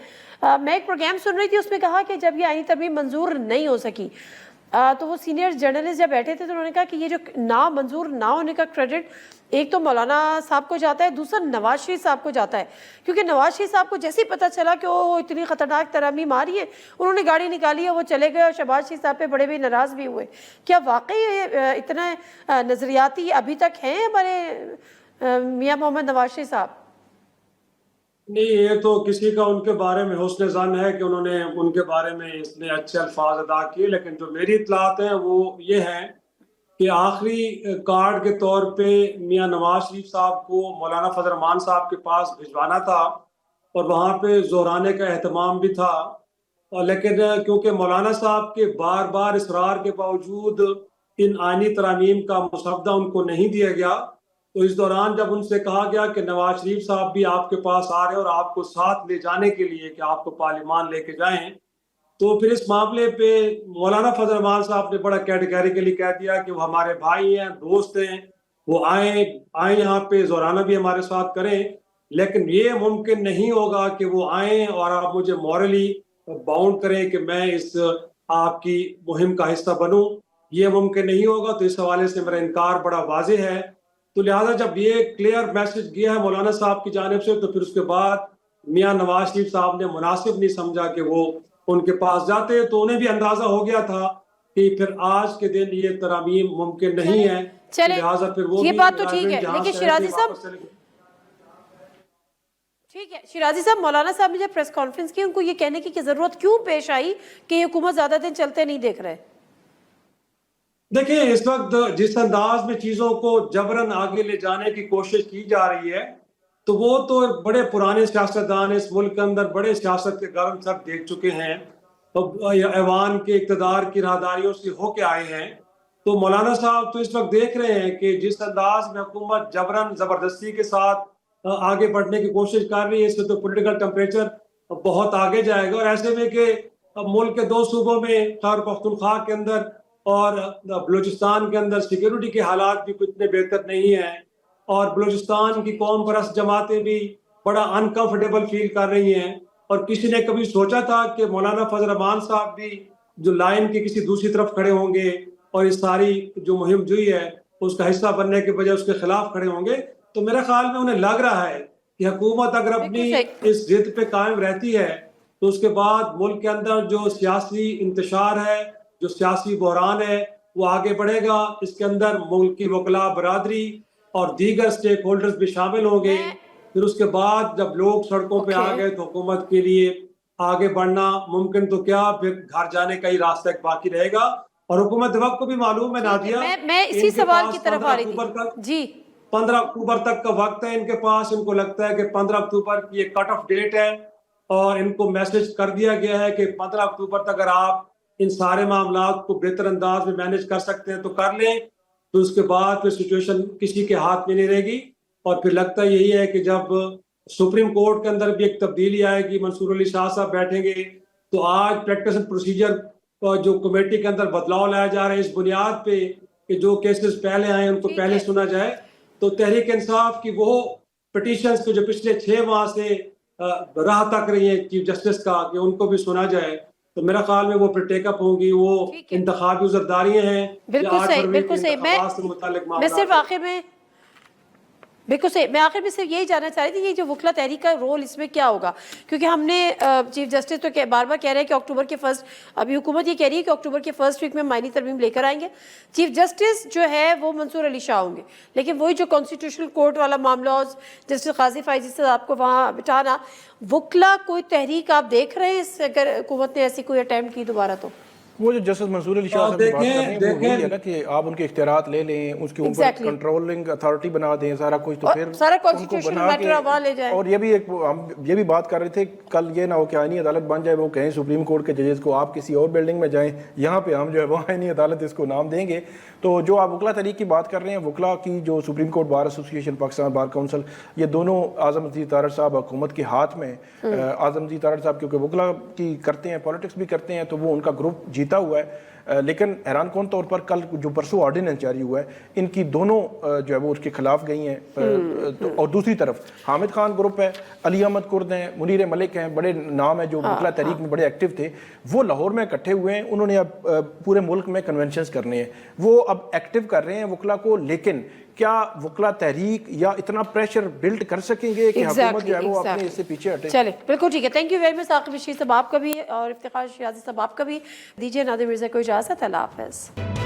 میں ایک پروگرام سن رہی تھی, اس میں کہا کہ جب یہ آئینی ترمیم منظور نہیں ہو سکی تو وہ سینئر جرنلسٹ جب بیٹھے تھے تو انہوں نے کہا کہ یہ جو نا منظور نہ ہونے کا کریڈٹ ایک تو مولانا صاحب کو جاتا ہے, دوسرا نواز شریف صاحب کو جاتا ہے, کیونکہ نواز شریف صاحب کو جیسے ہی پتہ چلا کہ وہ اتنی خطرناک ترامیم آ رہی ہے, انہوں نے گاڑی نکالی ہے, وہ چلے گئے, اور شہباز شریف صاحب پہ بڑے بھی ناراض بھی ہوئے. کیا واقعی اتنا نظریاتی ابھی تک ہیں ہمارے میاں محمد نواز شریف صاحب؟ نہیں, یہ تو کسی کا ان کے بارے میں حسن ظن ہے کہ انہوں نے ان کے بارے میں اتنے اچھے الفاظ ادا کیے, لیکن جو میری اطلاعات ہیں وہ یہ ہیں کہ آخری کارڈ کے طور پہ میاں نواز شریف صاحب کو مولانا فضل الرحمان صاحب کے پاس بھجوانا تھا, اور وہاں پہ زہرانے کا اہتمام بھی تھا, لیکن کیونکہ مولانا صاحب کے بار بار اصرار کے باوجود ان آئینی ترامیم کا مسودہ ان کو نہیں دیا گیا, تو اس دوران جب ان سے کہا گیا کہ نواز شریف صاحب بھی آپ کے پاس آ رہے ہیں اور آپ کو ساتھ لے جانے کے لیے کہ آپ کو پارلیمان لے کے جائیں, تو پھر اس معاملے پہ مولانا فضل الرحمان صاحب نے بڑا کیٹیگریکلی کہہ دیا کہ وہ ہمارے بھائی ہیں, دوست ہیں, وہ آئیں یہاں پہ زورانہ بھی ہمارے ساتھ کریں, لیکن یہ ممکن نہیں ہوگا کہ وہ آئیں اور آپ مجھے مورلی باؤنڈ کریں کہ میں اس آپ کی مہم کا حصہ بنوں, یہ ممکن نہیں ہوگا. تو اس حوالے سے میرا انکار بڑا واضح ہے. تو لہٰذا جب یہ کلیئر میسج گیا ہے مولانا صاحب کی جانب سے, تو پھر اس کے بعد میاں نواز شریف صاحب نے مناسب نہیں سمجھا کہ وہ ان کے پاس جاتے, تو انہیں بھی اندازہ ہو گیا تھا کہ پھر آج کے دن یہ ترامیم ممکن نہیں ہے, لہٰذا پھر وہ یہ بات تو ٹھیک ہے, لیکن شیرازی صاحب ٹھیک ہے, شیرازی صاحب مولانا صاحب نے جب پریس کانفرنس کی, ان کو یہ کہنے کی ضرورت کیوں پیش آئی کہ یہ حکومت زیادہ دن چلتے نہیں دیکھ رہے؟ دیکھیں, اس وقت جس انداز میں چیزوں کو جبراً آگے لے جانے کی کوشش کی جا رہی ہے, تو وہ تو بڑے پرانے سیاستدان اس ملک کے اندر بڑے سیاست کے گرم سر دیکھ چکے ہیں, ایوان کے اقتدار کی راہداریوں سے ہو کے آئے ہیں. تو مولانا صاحب تو اس وقت دیکھ رہے ہیں کہ جس انداز میں حکومت جبراً زبردستی کے ساتھ آگے بڑھنے کی کوشش کر رہی ہے, اس سے تو پولیٹیکل ٹیمپریچر بہت آگے جائے گا. اور ایسے میں کہ ملک کے 2 صوبوں میں خیبر پختونخوا کے اندر اور بلوچستان کے اندر سیکیورٹی کے حالات بھی اتنے بہتر نہیں ہیں, اور بلوچستان کی قوم پرست جماعتیں بھی بڑا انکمفرٹیبل فیل کر رہی ہیں. اور کسی نے کبھی سوچا تھا کہ مولانا فضل الرحمان صاحب بھی جو لائن کی کسی دوسری طرف کھڑے ہوں گے اور اس ساری جو مہم جوئی ہے اس کا حصہ بننے کے بجائے اس کے خلاف کھڑے ہوں گے؟ تو میرے خیال میں انہیں لگ رہا ہے کہ حکومت اگر اپنی اس ضد پہ قائم رہتی ہے تو اس کے بعد ملک کے اندر جو سیاسی انتشار ہے, جو سیاسی بحران ہے, وہ آگے بڑھے گا. اس کے اندر ملک کی وکلاء برادری اور دیگر سٹیک ہولڈرز بھی شامل ہوں گے. پھر اس کے بعد جب لوگ سڑکوں پہ آ گئے تو حکومت کے لیے آگے بڑھنا ممکن تو کیا, پھر گھر جانے کا ہی راستہ ایک باقی رہے گا. اور حکومت وقت کو بھی معلوم ہے نادیہ, میں اسی سوال کی طرف آ رہی تھی جی. 15 اکتوبر تک کا وقت ہے ان کے پاس. ان کو لگتا ہے کہ 15 اکتوبر کی یہ کٹ آف ڈیٹ ہے, اور ان کو میسج کر دیا گیا ہے کہ 15 اکتوبر تک اگر آپ ان سارے معاملات کو بہتر انداز میں مینج کر سکتے ہیں تو کر لیں, تو اس کے بعد پھر سچویشن کسی کے ہاتھ میں نہیں رہے گی. اور پھر لگتا یہی ہے کہ جب سپریم کورٹ کے اندر بھی ایک تبدیلی آئے گی, منصور علی شاہ صاحب بیٹھیں گے, تو آج پریکٹس اینڈ پروسیجر جو کمیٹی کے اندر بدلاؤ لایا جا رہا ہے اس بنیاد پہ کہ جو کیسز پہلے آئے ان کو پہلے سنا جائے. تو تحریک انصاف کی وہ پٹیشنز کو جو پچھلے 6 ماہ سے راہ تک رہی ہیں چیف جسٹس کا, کہ ان کو بھی سنا جائے, تو میرا خیال میں وہ پھر ٹیک اپ ہوں گی. وہ انتخابی عذرداریاں ہیں, بالکل صحیح, بالکل صحیح. میں صرف آخر میں بالکل صحیح, میں آخر میں صرف یہی جاننا چاہ رہی تھی یہ جو وکلا تحریک کا رول اس میں کیا ہوگا, کیونکہ ہم نے چیف جسٹس تو بار بار کہہ رہے ہیں کہ اکتوبر کے فرسٹ, ابھی حکومت یہ کہہ رہی ہے کہ اکتوبر کے فرسٹ ویک میں آئینی ترمیم لے کر آئیں گے. چیف جسٹس جو ہے وہ منصور علی شاہ ہوں گے, لیکن وہی جو کانسٹیٹیوشنل کورٹ والا معاملہ, جسٹس قاضی فائزی سے آپ کو وہاں بٹھانا, وکلا کوئی تحریک آپ دیکھ رہے ہیں اگر حکومت نے ایسی کوئی اٹیمپٹ کی دوبارہ؟ تو وہ جو جسٹس منصور علی شاہ صاحب کی بات کر رہے ہیں وہ دیکھیں وہی ہے نا کہ آپ ان کے اختیارات لے لیں، اس کے اوپر Exactly. کنٹرولنگ اتھارٹی بنا دیں سارا کچھ، تو پھر سارا ان کو constitutional بنا matter کے، وہاں لے جائیں۔ اور یہ بھی ایک ہم یہ بھی بات کر رہے تھے کل، یہ نہ ہو کہ آئینی عدالت بن جائے، وہ کہیں سپریم کورٹ کے ججز کو آپ کسی اور بلڈنگ میں جائیں، یہاں پہ ہم جو ہے وہ آئینی عدالت اس کو نام دیں گے۔ تو جو آپ وکلا تحریک کی بات کر رہے ہیں، وکلا کی جو سپریم کورٹ بار ایسوسی ایشن، پاکستان بار کونسل، یہ دونوں اعظم عزیز تارڑ صاحب حکومت کے ہاتھ میں۔ اعظم عزیز تارڑ صاحب کیونکہ وکلا کی کرتے ہیں، پالیٹکس بھی کرتے ہیں، تو وہ ان کا گروپ جیتا ہوا ہے، لیکن حیران کون طور پر کل جو پرسوں آرڈیننس جاری ہوا ہے، ان کی دونوں جو ہے وہ اس کے خلاف گئی ہیں۔ اور دوسری طرف حامد خان گروپ ہے، علی احمد کرد ہیں، منیر ملک ہیں، بڑے نام ہیں جو وکلا تحریک میں بڑے ایکٹیو تھے، وہ لاہور میں اکٹھے ہوئے ہیں، انہوں نے اب پورے ملک میں کنونشنز کرنے ہیں، وہ اب ایکٹیو کر رہے ہیں وکلا کو۔ لیکن کیا وکلا تحریک یا اتنا پریشر بلڈ کر سکیں گے کہ حکومت جو ہے وہ اپنے اس سے پیچھے ہٹے؟ چلے بالکل ٹھیک ہے، thank you very much Saqib Rashid صاحب، آپ کا بھی اور افتخار شیرازی صاحب آپ کا بھی۔ دیجیے نادر مرزا کو اجازت، اللہ حافظ۔